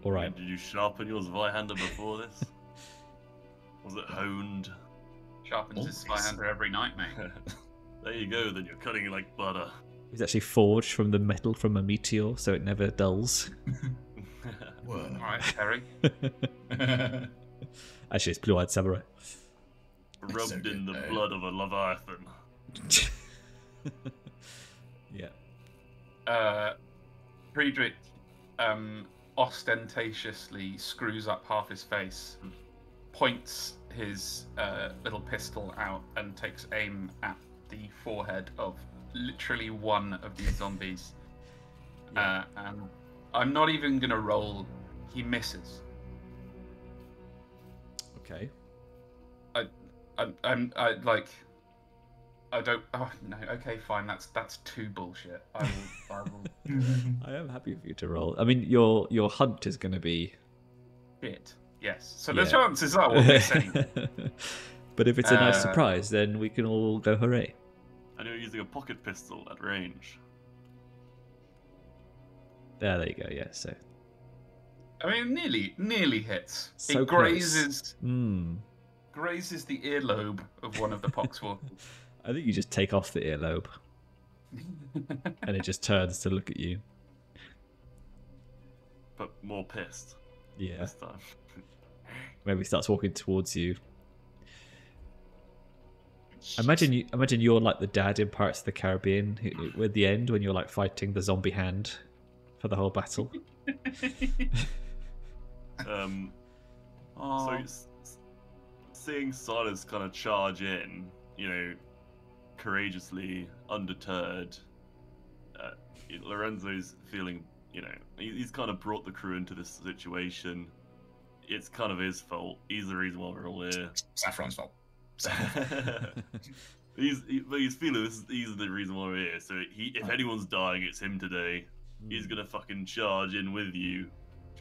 All right. did you sharpen your Zweihander before this? Was it honed? Sharpens his Always. Zweihander every night, mate. There you go, then you're cutting it like butter. It's actually forged from the metal from a meteor, so it never dulls. Whoa. All right, Terry. Actually, it's Blue-Eyed Samurai. Rubbed so in good, the though. blood of a Leviathan. Yeah. Friedrich ostentatiously screws up half his face, points his little pistol out, and takes aim at the forehead of literally one of these zombies. And I'm not even gonna roll. He misses. Okay. I don't. Oh no. Okay, fine. That's too bullshit. I will. I am happy for you to roll. I mean, your hunt is going to be... Shit. Yes. So Yeah. the chances are we'll miss anyway. But if it's a nice Uh, surprise, then we can all go hooray. And you're using a pocket pistol at range. There you go. Yeah. So I mean, nearly hits. So it grazes close. grazes the earlobe of one of the poxwolves. I think you just take off the earlobe, and it just turns to look at you. But more pissed Yeah. this time. Maybe starts walking towards you. Imagine you're like the dad in Pirates of the Caribbean at the end when you're like fighting the zombie hand for the whole battle. Oh. So seeing Silas kind of charge in, you know, courageously, undeterred, Lorenzo's feeling, you know, he's kind of brought the crew into this situation. It's kind of his fault. He's the reason why we're all here. Saffron's fault. He's feeling he's the reason why we're here. So if anyone's dying, it's him today. He's gonna fucking charge in with you,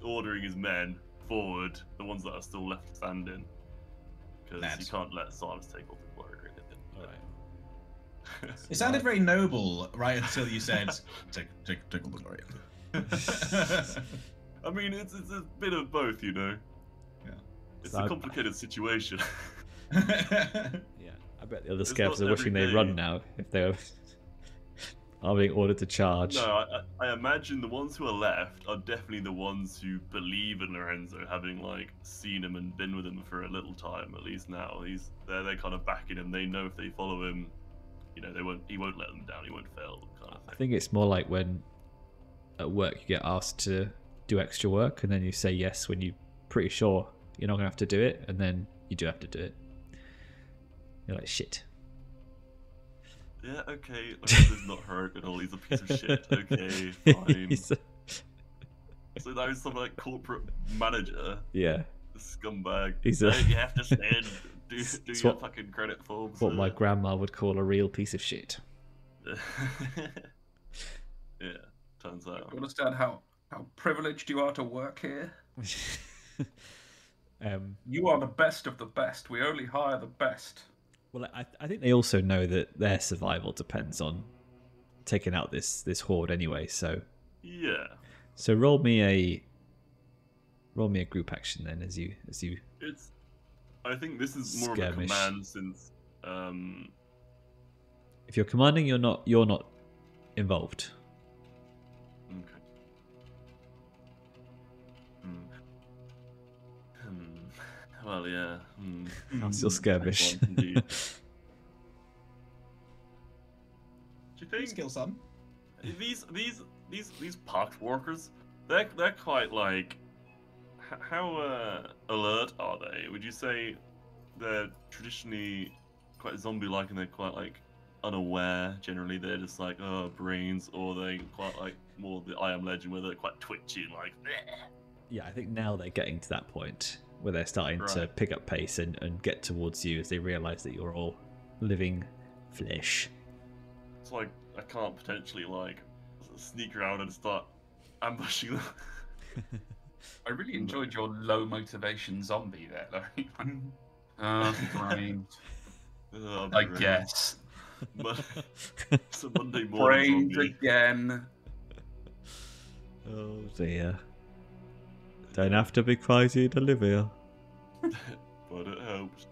ordering his men forward, the ones that are still left standing, because you can't let Silas take all the glory or anything. Alright. It sounded very noble right until you said, take all the glory. I mean, it's a bit of both, you know. Yeah. It's So a complicated situation. Yeah, I bet the other It's scabs not are wishing every they'd day. run now if they are being ordered to charge. No, I imagine the ones who are left are definitely the ones who believe in Lorenzo, having like seen him and been with him for a little time. At least now, they're kind of backing him. They know if they follow him, you know, he won't let them down. He won't fail, kind of I thing. think it's more like when at work you get asked to do extra work and then you say yes when you're pretty sure you're not going to have to do it, and then you do have to do it. You're like, shit. Yeah, okay. Lorenzo's not heroic at all. He's a piece of shit. Okay, fine. So that was some like corporate manager, Yeah, the scumbag. He's No, a- you have to stand. Do It's your what- fucking credit forms. what my grandma would call a real piece of shit. Yeah, turns out. You understand how privileged you are to work here? You are the best of the best. We only hire the best. Well, I think they also know that their survival depends on taking out this horde anyway. So Yeah. roll me a group action then as you. It's. I think this is more Skirmish. of a command since. If you're commanding, you're not involved. Okay. Well, yeah. How's your skirmish? One, indeed. Do you think Skill some. these parked workers, they're quite like, how alert are they? Would you say they're traditionally quite zombie-like and they're quite like unaware? Generally, they're just like brains, or they quite like more the I Am Legend where they're quite twitchy and like. Bleh. Yeah, I think now they're getting to that point where they're starting to Right. pick up pace and get towards you as they realise that you're all living flesh. It's like I can't potentially like sneak around and start ambushing them. I really enjoyed your low motivation zombie there, Lawrie. Brains. I guess. It's a Monday morning Brains zombie. again. Oh dear. Don't have to be crazy to live here. But it helps.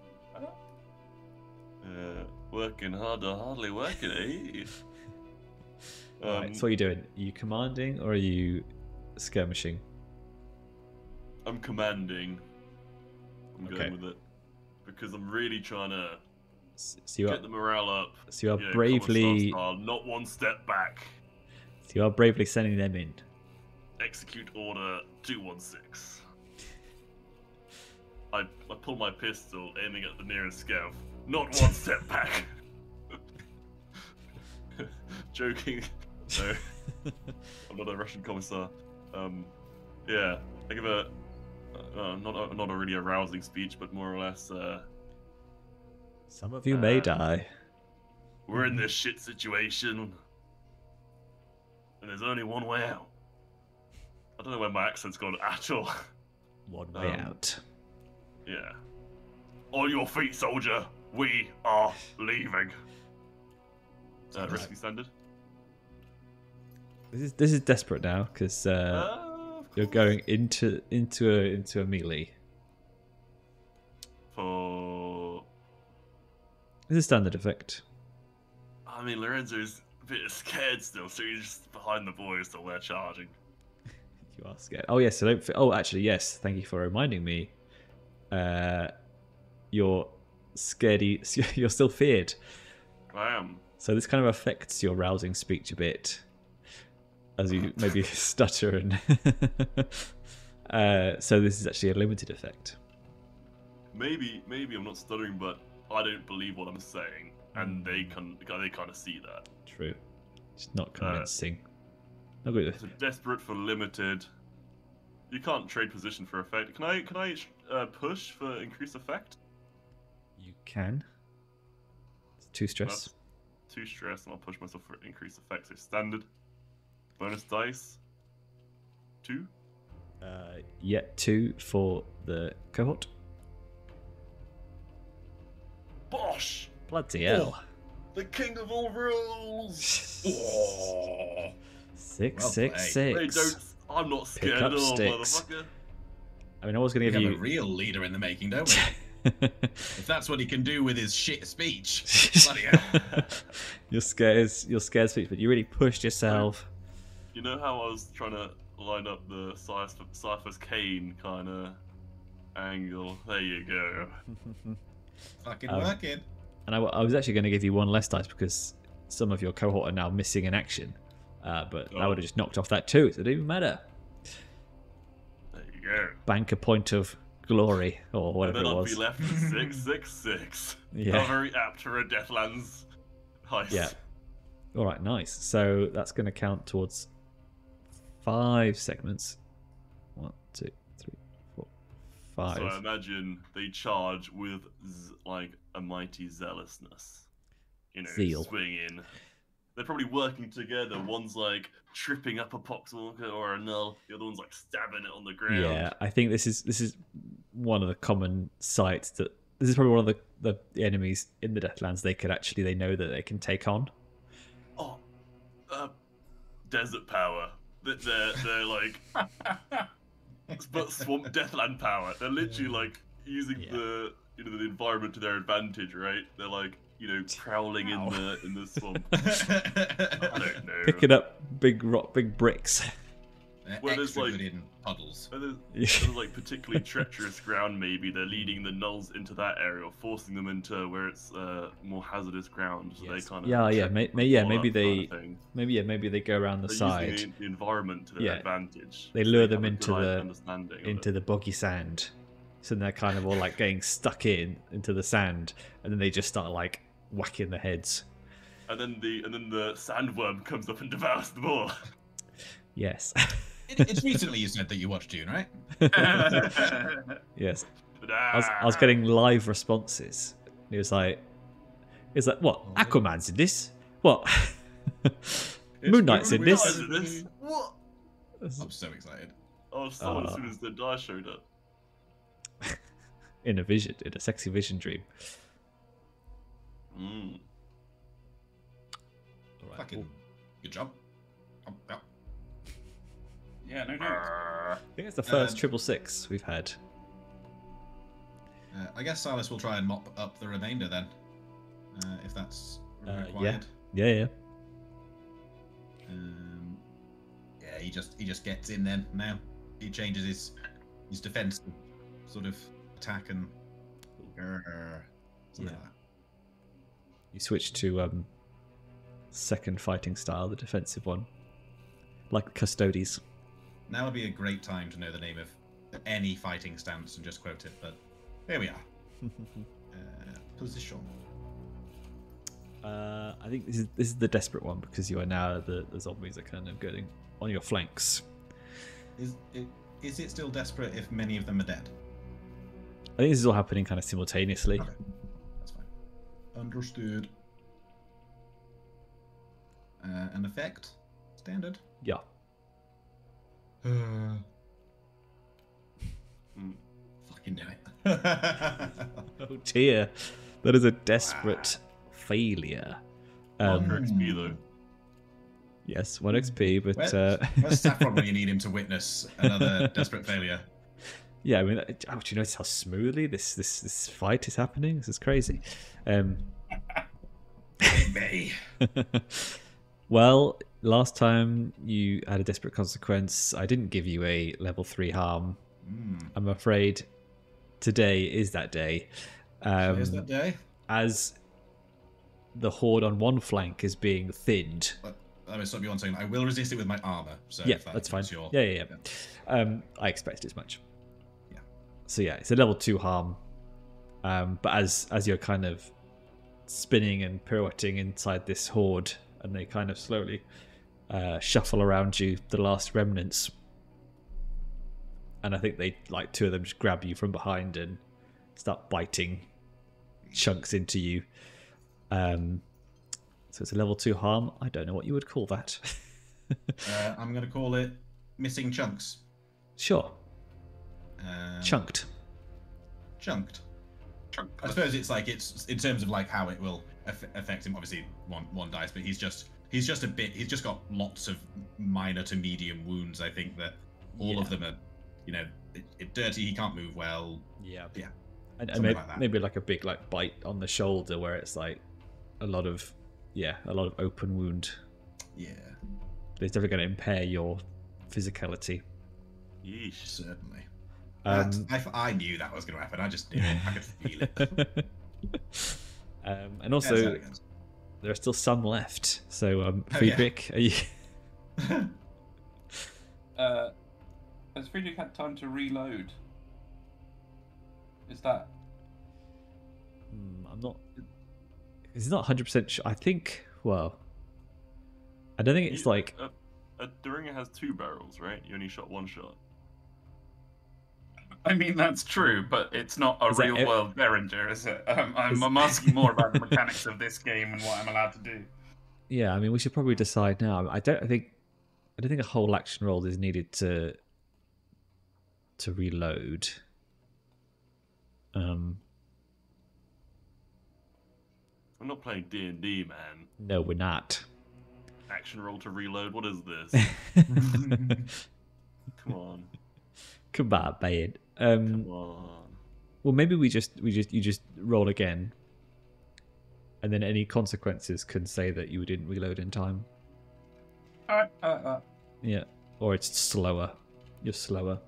Working hard or hardly working, eh? Right, so what are you doing? Are you commanding or are you skirmishing? I'm commanding. I'm Okay. going with it. Because I'm really trying to So you get are, the morale up. so you are you know, bravely, Commissar style, not one step back. so you are bravely sending them in. Execute order 216. I pull my pistol, aiming at the nearest scav. Not one step back. Joking. No, I'm not a Russian commissar. Yeah, I give a not a really arousing speech, but more or less. Some of you may die. We're in this shit situation, and there's only one way out. I don't know where my accent's gone at all. One way out. Yeah. On your feet, soldier. We are leaving. Risky standard. This is desperate now because you're going into a melee. For This is standard effect. I mean, Lorenzo's a bit scared still, so he's just behind the boys till they're charging. You are scared. Oh yes, actually yes. Thank you for reminding me. You're scaredy. You're still feared. I am. So this kind of affects your rousing speech a bit, as you maybe stutter and. So this is actually a limited effect. Maybe I'm not stuttering, but I don't believe what I'm saying, and they kind of see that. True. It's not convincing. Not good. So desperate for limited. You can't trade position for effect. Can I push for increased effect? You can. It's 2 stress. That's 2 stress, and I'll push myself for increased effect. So standard. Bonus dice. 2. Yeah, 2 for the cohort. Bosh! Bloody hell. The king of all rules! Oh. 6, Well 6, played. 6. I'm not Pick scared up at all, sticks. motherfucker. I mean, I was going to We give have a you. real leader in the making, don't we? If that's what he can do with his shit speech. Bloody hell. You're scared speech, but you really pushed yourself. You know how I was trying to line up the Cypher's Kane kind of angle? There you go. Fucking working. And I was actually going to give you 1 less dice because some of your cohort are now missing in action. But I would have just knocked off that too, so it didn't even matter. There you go. Bank a point of glory, or And whatever then it I'll was. be left with 666. Yeah. Not very apt for a Deathlands heist. Yeah. All right, nice. So that's going to count towards 5 segments. 1, 2, 3, 4, 5. So I imagine they charge with like a mighty zealousness. You know, Zeal. swinging. They're probably working together. One's like tripping up a poxwalker or a null. The other one's like stabbing it on the ground. Yeah, I think this is one of the common sites that this is probably one of the enemies in the Deathlands they know that they can take on. Oh, desert power. They're like, but swamp Deathland power. They're literally like using the environment to their advantage, right? They're like, prowling in the swamp. I don't know. Picking up big bricks. They're Well, there's, extra like- good in puddles. There's like particularly treacherous ground. Maybe they're leading the nulls into that area, or forcing them into where it's more hazardous ground. So Yes. they kind of Maybe they go around the they're side. using the environment to their Yeah. advantage. They So lure have them a into good the understanding of into it. the boggy sand, so they're kind of all like getting stuck into the sand, and then they just start like whacking the heads. And then the sandworm comes up and devours them all. Yes, It's recently you said that you watched Dune, right? yes. I was getting live responses. It was like, what? Aquaman's in this? What? Moon Knight's in this? What? I'm so excited. I was sold as soon as the die showed up. In a sexy vision dream. Mm. All right. Fucking good job. Oh. Yeah, no, no. I think it's the first 666 we've had. I guess Silas will try and mop up the remainder then, if that's required. Yeah. Yeah, he just gets in then. Now he changes his defense to sort of attack and something like that. You switch to second fighting style, the defensive one, like Custodes. Now would be a great time to know the name of any fighting stance and just quote it, but here we are. Position. I think this is the desperate one because you are now the zombies are kind of going on your flanks. Is it still desperate if many of them are dead? I think this is all happening kind of simultaneously. Okay, that's fine. Understood. An effect? Standard? Yeah. Fucking do it. Oh dear, that is a desperate failure. Correct me though. Yes, 1 XP, but Where's Saffron when you need him to witness another desperate failure? yeah, I mean, do you notice how smoothly this fight is happening? This is crazy. May. Well, last time you had a desperate consequence, I didn't give you a level 3 harm. I'm afraid today is that day. Is that day? As the horde on one flank is being thinned. Let me stop you one second. I will resist it with my armor. So Yeah, if that's fine. Your... Yeah. I expected as much. Yeah. So yeah, it's a level 2 harm. But as you're kind of spinning and pirouetting inside this horde, and they kind of slowly shuffle around you, the last remnants. And I think they, like, 2 of them just grab you from behind and start biting chunks into you. So it's a level 2 harm. I don't know what you would call that. I'm going to call it missing chunks. Sure. Chunked. Chunked. I suppose it's like, it's in terms of like how it will affect him. Obviously, one dice, but he's just got lots of minor to medium wounds. I think that all of them are, dirty. He can't move well. Yeah. And maybe like a big like bite on the shoulder where it's like a lot of open wound. Yeah. It's definitely going to impair your physicality. Yeesh. Certainly. I knew that was going to happen. I just knew it. I could feel it. And also, there are still some left. So, Friedrich, are you? Has Friedrich had time to reload? Is that? I'm not. It's not 100% sure. I think. Well, I don't think it's like. A Duringer has 2 barrels, right? You only shot 1 shot. I mean, that's true, but it's not a real-world Derringer, is it? I'm asking more about the mechanics of this game and what I'm allowed to do. Yeah, I mean, we should probably decide now. I don't think a whole action roll is needed to reload. We're not playing D&D, man. No, we're not. Action roll to reload. What is this? Come on. Come on, man. Come on. Well, maybe you just roll again, and then any consequences can say that you didn't reload in time. Yeah, or it's slower. You're slower.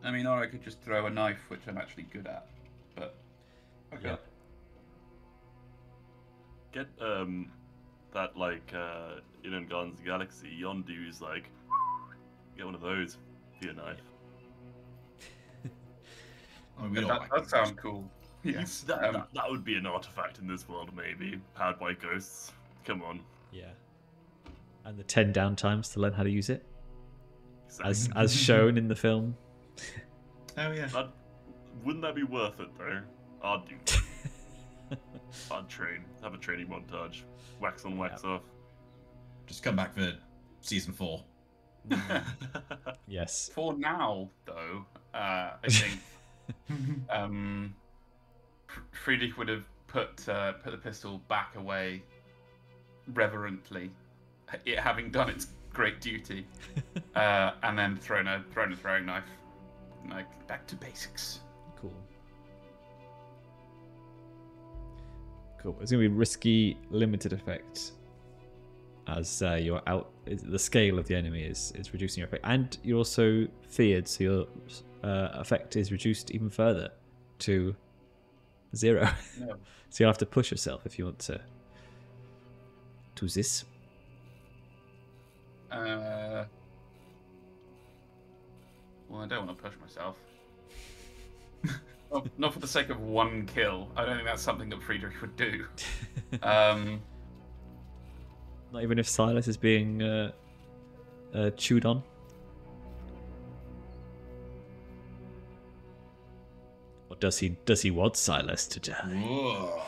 I mean, or I could just throw a knife, which I'm actually good at. But okay. Yeah. Get that like in Guardians of the Galaxy, Yondu's like get one of those for your knife. That sounds cool. Yes. That would be an artifact in this world, maybe powered by ghosts. Come on. Yeah. And the 10 downtimes to learn how to use it, Exactly. as shown in the film. Oh yeah. Wouldn't that be worth it though? I'd do that. I'd train. Have a training montage. Wax on, wax off. Just come back for season 4. Yes. For now, though, I think Friedrich would have put the pistol back away reverently, it having done its great duty, and then thrown a throwing knife, like back to basics. Cool. It's gonna be risky, limited effect, as you're out. The scale of the enemy is reducing your effect, and you're also feared, so your effect is reduced even further to 0. No. So you'll have to push yourself if you want to do this. Well, I don't want to push myself. Not for the sake of 1 kill. I don't think that's something that Friedrich would do. Not even if Silas is being chewed on. Or does he want Silas to die? Whoa.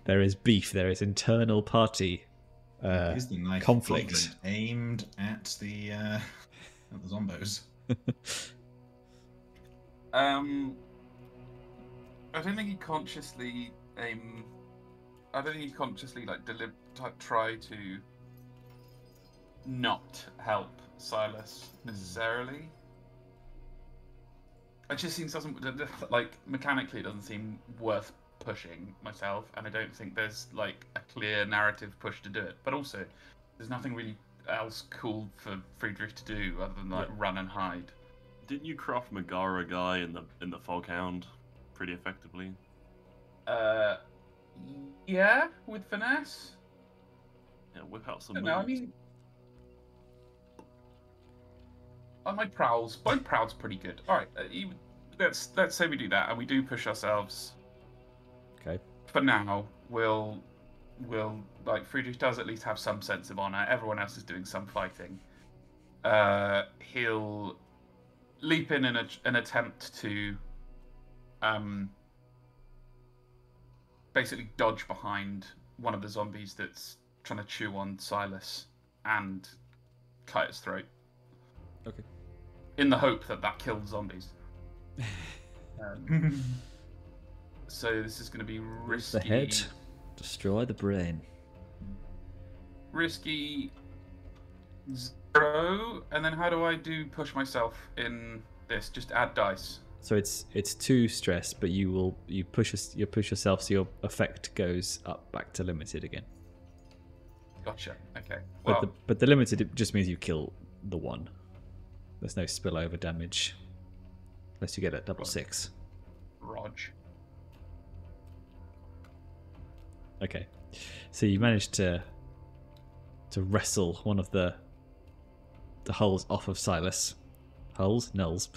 There is beef. There is internal party Is the knife conflict aimed at the zombos? I don't think he consciously aim I don't think he consciously try to not help Silas necessarily. It just seems mechanically it doesn't seem worth pushing myself, and I don't think there's like a clear narrative push to do it. But also, there's nothing really else cool for Friedrich to do other than run and hide. Didn't you Krav Maga a guy in the Foghound pretty effectively? Yeah, with finesse. Yeah, whip out some. No, I mean, my prowl's pretty good. All right, let's say we do that, and we do push ourselves. Okay. For now, we'll like Friedrich does at least have some sense of honor. Everyone else is doing some fighting. He'll leap in an attempt to basically dodge behind one of the zombies that's trying to chew on Silas and cut its throat. Okay. In the hope that kills zombies. So this is going to be risky. The head, destroy the brain. Risky 0, and then how do I push myself in this? Just add dice. So it's 2 stress, but you push yourself, so your effect goes up back to limited again. Gotcha. Okay. Well, But the limited, it just means you kill the one. There's no spillover damage unless you get a double 6. Rog. Okay, so you managed to wrestle one of the hulls off of Silas. Nulls.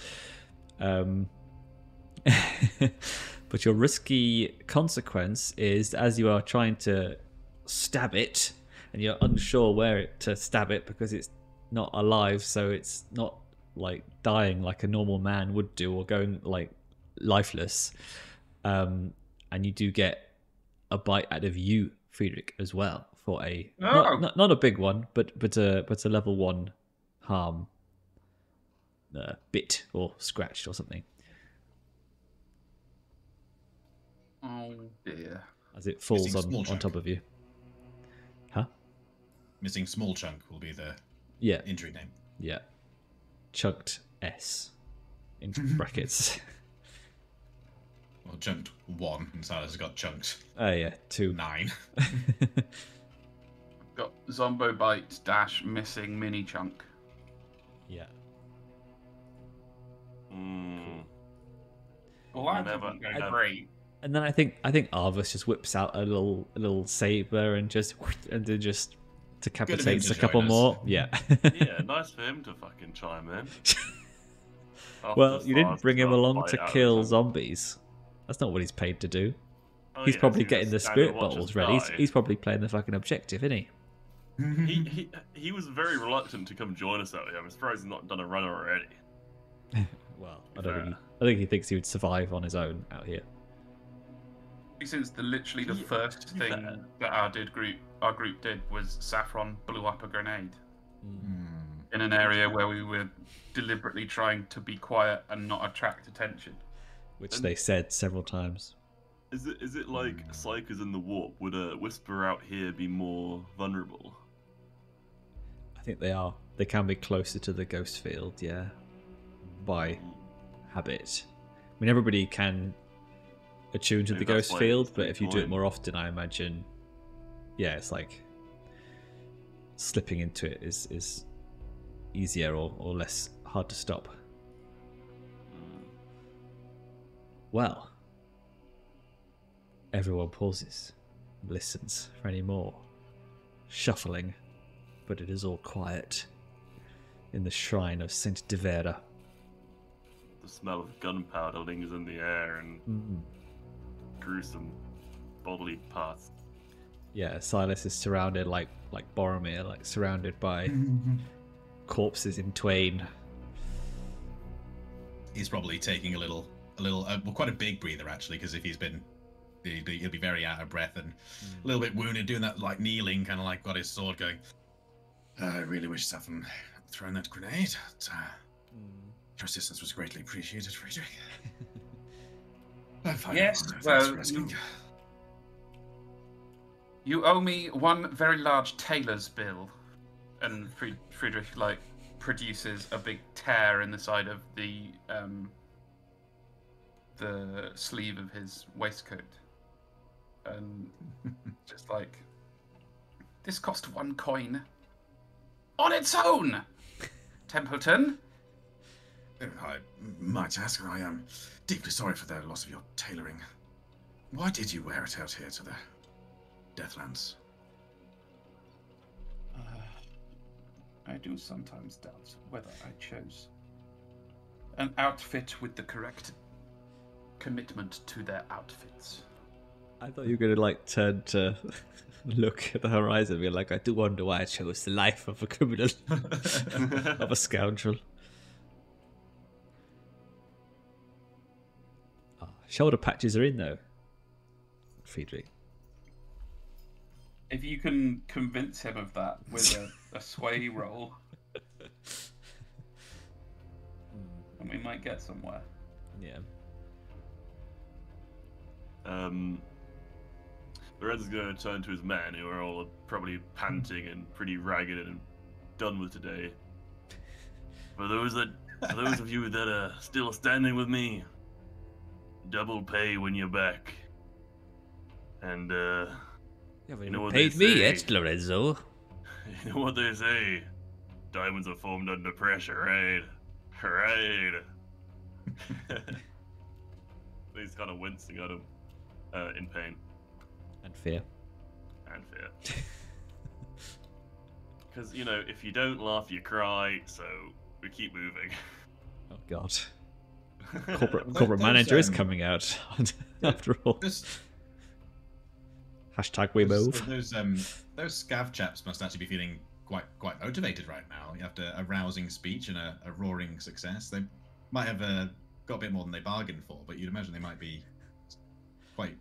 But your risky consequence is, as you are trying to stab it, and you're unsure where to stab it because it's not alive, so it's not like dying like a normal man would do, or going like lifeless. And you do get a bite out of you, Friedrich, as well, for a not a big one, but a level 1 harm bit or scratched or something. Oh dear! As it falls Missing on top of you. Huh? Missing small chunk will be the injury name. Yeah. Chunked S in brackets. Well, chunked 1, and Silas has got chunked. Oh yeah, 2. 9. Got Zombo bite - missing mini chunk. Yeah. Well, that doesn't go great. And then I think Arvus just whips out a little saber and just decapitates a couple more. Yeah. Yeah, nice for him to fucking chime in. Well, you didn't bring him along to kill zombies. That's not what he's paid to do. He's probably getting the spirit bottles ready. He's probably playing the fucking objective, isn't he? He was very reluctant to come join us out here. I'm surprised he's not done a run already. Well, I think he thinks he would survive on his own out here. Since the first thing that our group did was Saffron blew up a grenade in an area where we were deliberately trying to be quiet and not attract attention. Which they said several times. Is it like Psychers in the warp? Would a Whisperer out here be more vulnerable? I think they are. They can be closer to the ghost field, yeah. By habit. I mean, everybody can attune to the ghost field, but if you do it more often, I imagine, yeah, it's like slipping into it is easier or less hard to stop. Well, everyone pauses, listens for any more shuffling, but it is all quiet in the shrine of Saint Devera. The smell of gunpowder lingers in the air and gruesome bodily parts. Yeah, Silas is surrounded like Boromir, like surrounded by corpses in twain. He's probably taking quite a big breather actually, because if he'll be very out of breath and a little bit wounded, doing that like kneeling, kind of like got his sword going. I really wish Saffron had thrown that grenade. Your assistance was greatly appreciated, Friedrich. Yes, well, You owe me one very large tailor's bill. And Friedrich, like, produces a big tear in the side of the sleeve of his waistcoat. And just like, this cost 1 coin. On its own! Templeton? I might ask, I am deeply sorry for the loss of your tailoring. Why did you wear it out here to the Deathlands? I do sometimes doubt whether I chose an outfit with the correct commitment to their outfits. I thought you were going to like turn to look at the horizon and be like, I do wonder why I chose the life of a criminal, of a scoundrel. Oh, shoulder patches are in though, Friedrich. If you can convince him of that with a sway roll, and we might get somewhere. Yeah. Lorenzo's going to turn to his men, who are all probably panting and pretty ragged and done with today. For those of you that are still standing with me, double pay when you're back. And You haven't You know even what paid they me say. yet, Lorenzo. you know what they say, diamonds are formed under pressure, right? Right. He's kind of wincing at him, in pain And fear. and fear. Because, you know, if you don't laugh, you cry, so we keep moving. Oh God. Corporate manager is coming out after all. Hashtag we move. Those scav chaps must actually be feeling quite motivated right now. After a rousing speech and a roaring success, they might have got a bit more than they bargained for, but you'd imagine they might be quite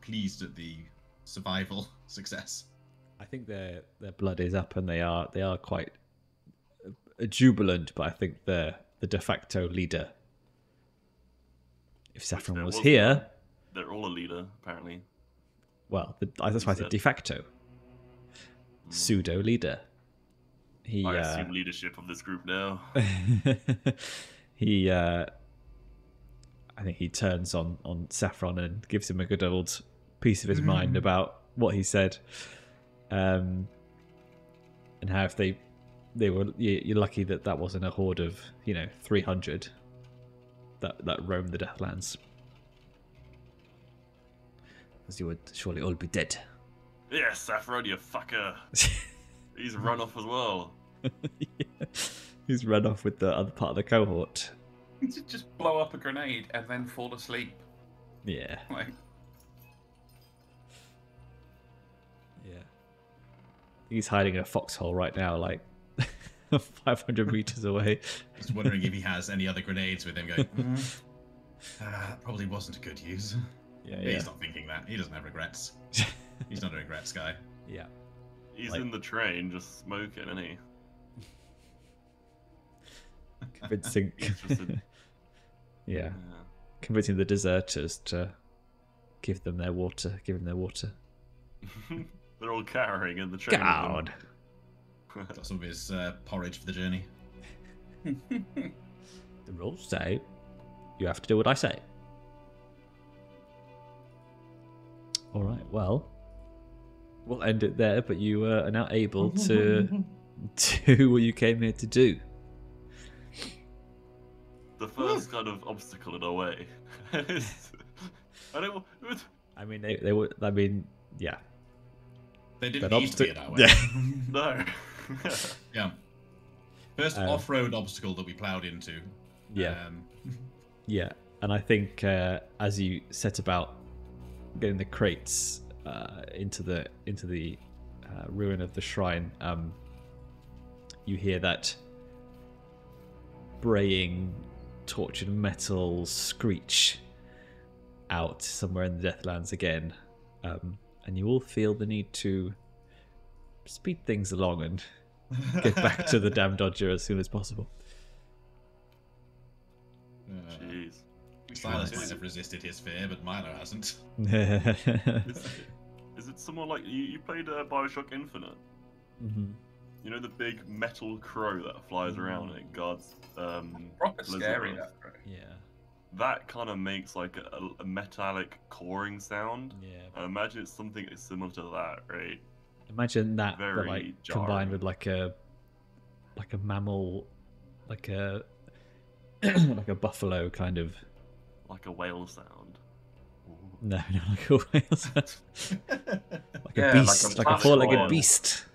pleased at the survival success. I think their blood is up and they are quite jubilant, but I think they're the de facto leader. If Saffron was here, They're all a leader, apparently. well, that's why I said de facto. Pseudo leader. He I assume leadership of this group now. he I think he turns on Saffron and gives him a good old piece of his mind about what he said, and how if they were, you're lucky that wasn't a horde of 300 that roamed the Deathlands, as you would surely all be dead. Yeah, Saffron, you fucker. He's run off as well. Yeah. He's run off with the other part of the cohort. Just blow up a grenade and then fall asleep. Yeah. Like, Yeah. He's hiding in a foxhole right now, like 500 meters away. Just wondering if he has any other grenades with him going, that probably wasn't a good use. Yeah, He's not thinking that. He doesn't have regrets. He's not a regrets guy. Yeah. He's Like- in the train just smoking, isn't he? Convincing. Interesting. Yeah. Convincing the deserters to give them their water. They're all cowering in the train. God. Got some of his porridge for the journey. The rules say you have to do what I say. All right. Well, we'll end it there. But you are now able to do what you came here to do. The first kind of obstacle in our way. I don't. I mean, they were. I mean, yeah. They didn't That need to be that way. Yeah. No. Yeah. First off-road obstacle that we ploughed into. Yeah. Yeah, and I think as you set about getting the crates into the ruin of the shrine, you hear that braying, tortured metal screech out somewhere in the Deathlands again, and you all feel the need to speed things along and get back to the damn Dodger as soon as possible. Jeez. Silas might have resisted his fear, but Milo hasn't. Is Is it somewhat like you played Bioshock Infinite? Mm-hmm. You know the big metal crow that flies around and it guards. Proper scary, Blizzard. that crow. Yeah. That kind of makes like a metallic coring sound. Yeah. I imagine it's something similar to that, right? Imagine that, but Very like jarring. combined with like a mammal, like a like a buffalo kind of. Like a whale sound. No, not like a whale sound. Like Yeah, a beast, like a platform. four-legged beast.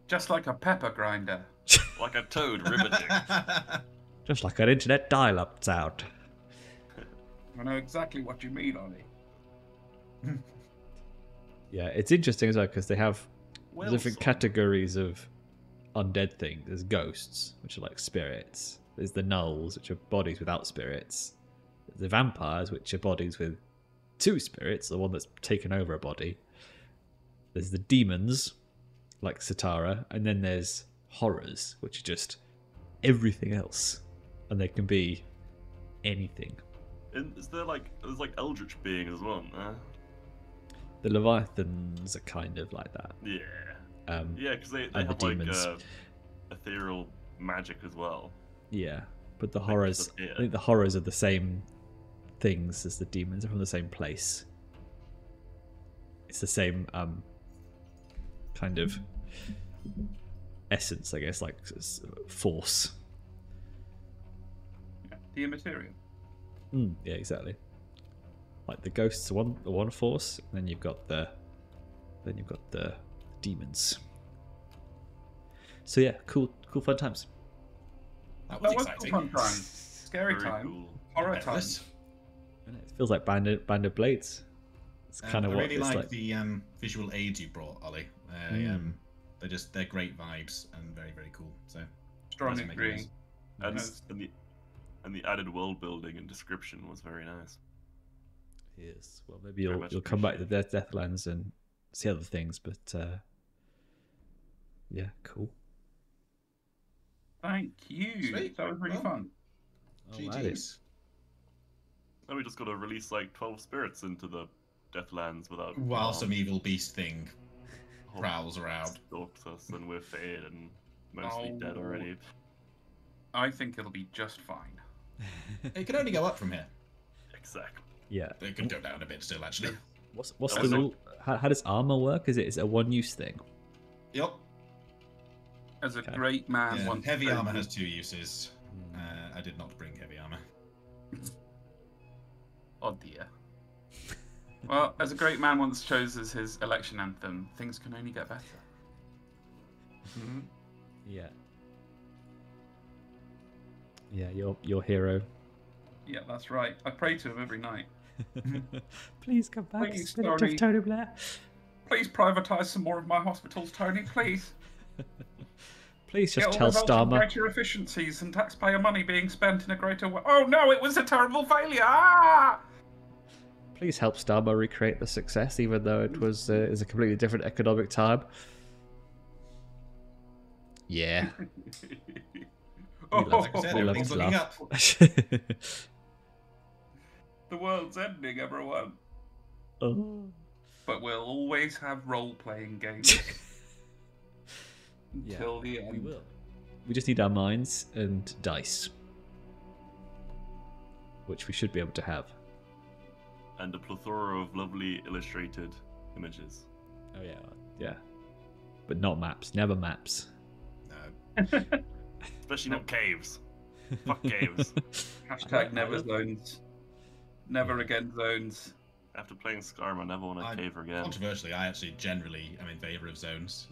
Just like a pepper grinder. Like a toad ribbiting. Just like an internet dial-up sound. I know exactly what you mean, Olly. Yeah, it's interesting as well because they have Whale different song. categories of undead things. There's ghosts, which are like spirits. There's the gnolls, which are bodies without spirits. There's the vampires, which are bodies with two spirits, the one that's taken over a body. There's the demons, like Satara, and then there's horrors, which are just everything else. And they can be anything. And is there like there's like eldritch being as well? The Leviathans are kind of like that. Yeah. Um, Yeah, because they and the have like demons. ethereal magic as well. Yeah, but the Like horrors, disappear. I think the horrors are the same things as the demons. They're from the same place. It's the same kind of essence, I guess, like force. Yeah, the immaterial. Yeah, exactly. Like the ghosts are one force, and then you've got the demons. So yeah, cool fun times. That That was was a exciting. fun time. Scary Very time. cool. Horror Yeah, time. this- It feels like Band of Blades. It's kind of I what really it's like like. the visual aids you brought, Ollie. They're great vibes and very, very cool. So Strong doesn't make agreeing. noise. And, Yes. and the added world building and description was very nice. Yes. Well, maybe Very you'll much come back to Deathlands and see other things, but yeah, cool. Thank you. Sweet. That was really Well, fun. GG's. Now we just got to release like 12 spirits into the Deathlands without. While some evil beast thing Hob prowls around. stalks us and we're faded and mostly dead Oh. already. I think it'll be just fine. It can only go up from here. Exactly. Yeah. It could go down a bit still, actually. What's That the was rule? How does armor work? Is it a one-use thing? Yep. As a Okay. great man Yeah, once heavy told armor me- has 2 uses. I did not bring heavy armor. Oh dear. Well, as a great man once chose as his election anthem, things can only get better. Yeah. Yeah, your hero. Yeah, that's right. I pray to him every night. Please come back, Please, Spirit Tony. of Tony Blair. Please privatise some more of my hospitals, Tony. Please. Please just Get tell all results in Starmer. greater efficiencies and taxpayer money being spent in a greater way. Oh no, it was a terrible failure! Ah! Please help Starmer recreate the success, even though it was is a completely different economic time. Yeah. Oh, Like I said, We love everything's to looking laugh. up. the world's ending, everyone. Oh. But we'll always have role-playing games Yeah, until the We end. will. We just need our minds and dice, which we should be able to have. And a plethora of lovely illustrated images. Oh yeah, yeah. But not maps. Never maps. No. Especially not caves. Fuck caves. Hashtag never zones. Never again zones. After playing Skyrim, I never want a cave again. Controversially, I actually generally am in favour of zones.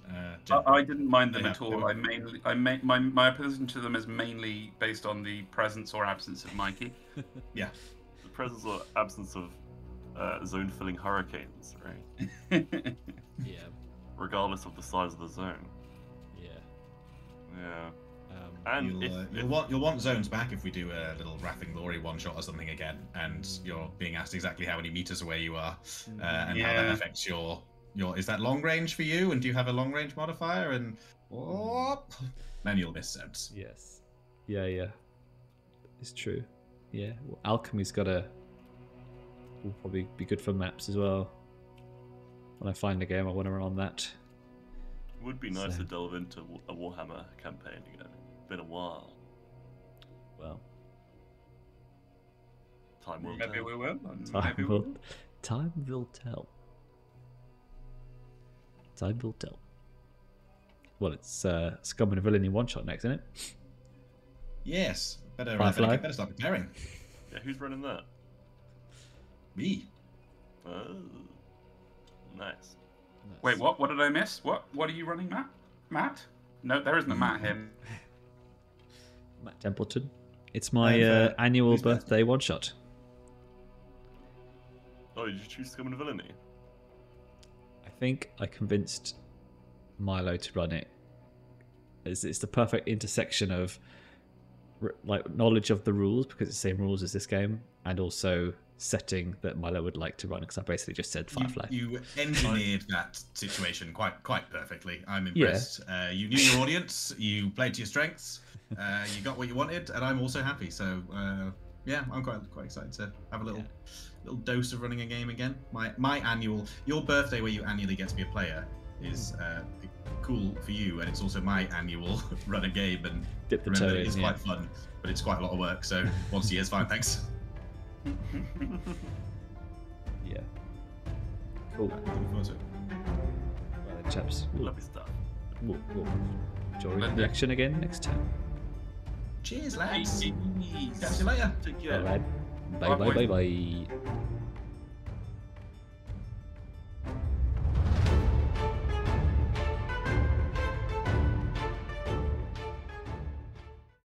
I didn't mind them Yeah, at all. they My opposition to them is mainly based on the presence or absence of Mikey. Yeah. The presence or absence of zone-filling hurricanes, right? Yeah, Regardless of the size of the zone. yeah. Yeah. And You'll want zones back if we do a little Wrathing Lawrie one-shot or something again, and you're being asked exactly how many meters away you are, and how that Yeah. affects your. Is that long range for you? And do you have a long range modifier? And then you'll miss zones. Yes. Yeah, yeah. It's true. Yeah. Well, Alchemy's will probably be good for maps as well. When I find a game, I want to run on that. It would be nice So- to delve into a Warhammer campaign again. It's been a while. Well, Time will Maybe tell. we will. time Maybe we will, will. time will tell. Time will tell. Well, it's Scum and Villainy one shot next, isn't it? Yes. Better, Firefly. better start preparing. Yeah, who's running that? Me. Oh, nice. Wait, what? What did I miss? What? What are you running, Matt? Matt? No, there isn't a Matt here. Matt Templeton. It's my And, annual who's that? birthday one shot. Oh, did you choose Scum and Villainy? I think I convinced Milo to run it. It's the perfect intersection of like knowledge of the rules, because it's the same rules as this game, and also setting that Milo would like to run, because I basically just said Firefly. You engineered that situation quite perfectly. I'm impressed. You knew your audience. You played to your strengths. You got what you wanted, and I'm also happy. So yeah, I'm quite excited to have a little dose of running a game again. My annual, your birthday where you annually get to be a player is cool for you, and it's also my annual run a game, and Dip the remember toe it is in, quite fun, but it's quite a lot of work. So once a year's fine, thanks. Yeah. Cool. Looking forward to it. Well then, chaps, Lovely stuff. we'll enjoy the action again next time. Cheers, lads. Catch you later. Take care. All right. Bye Bye, bye boys. bye bye.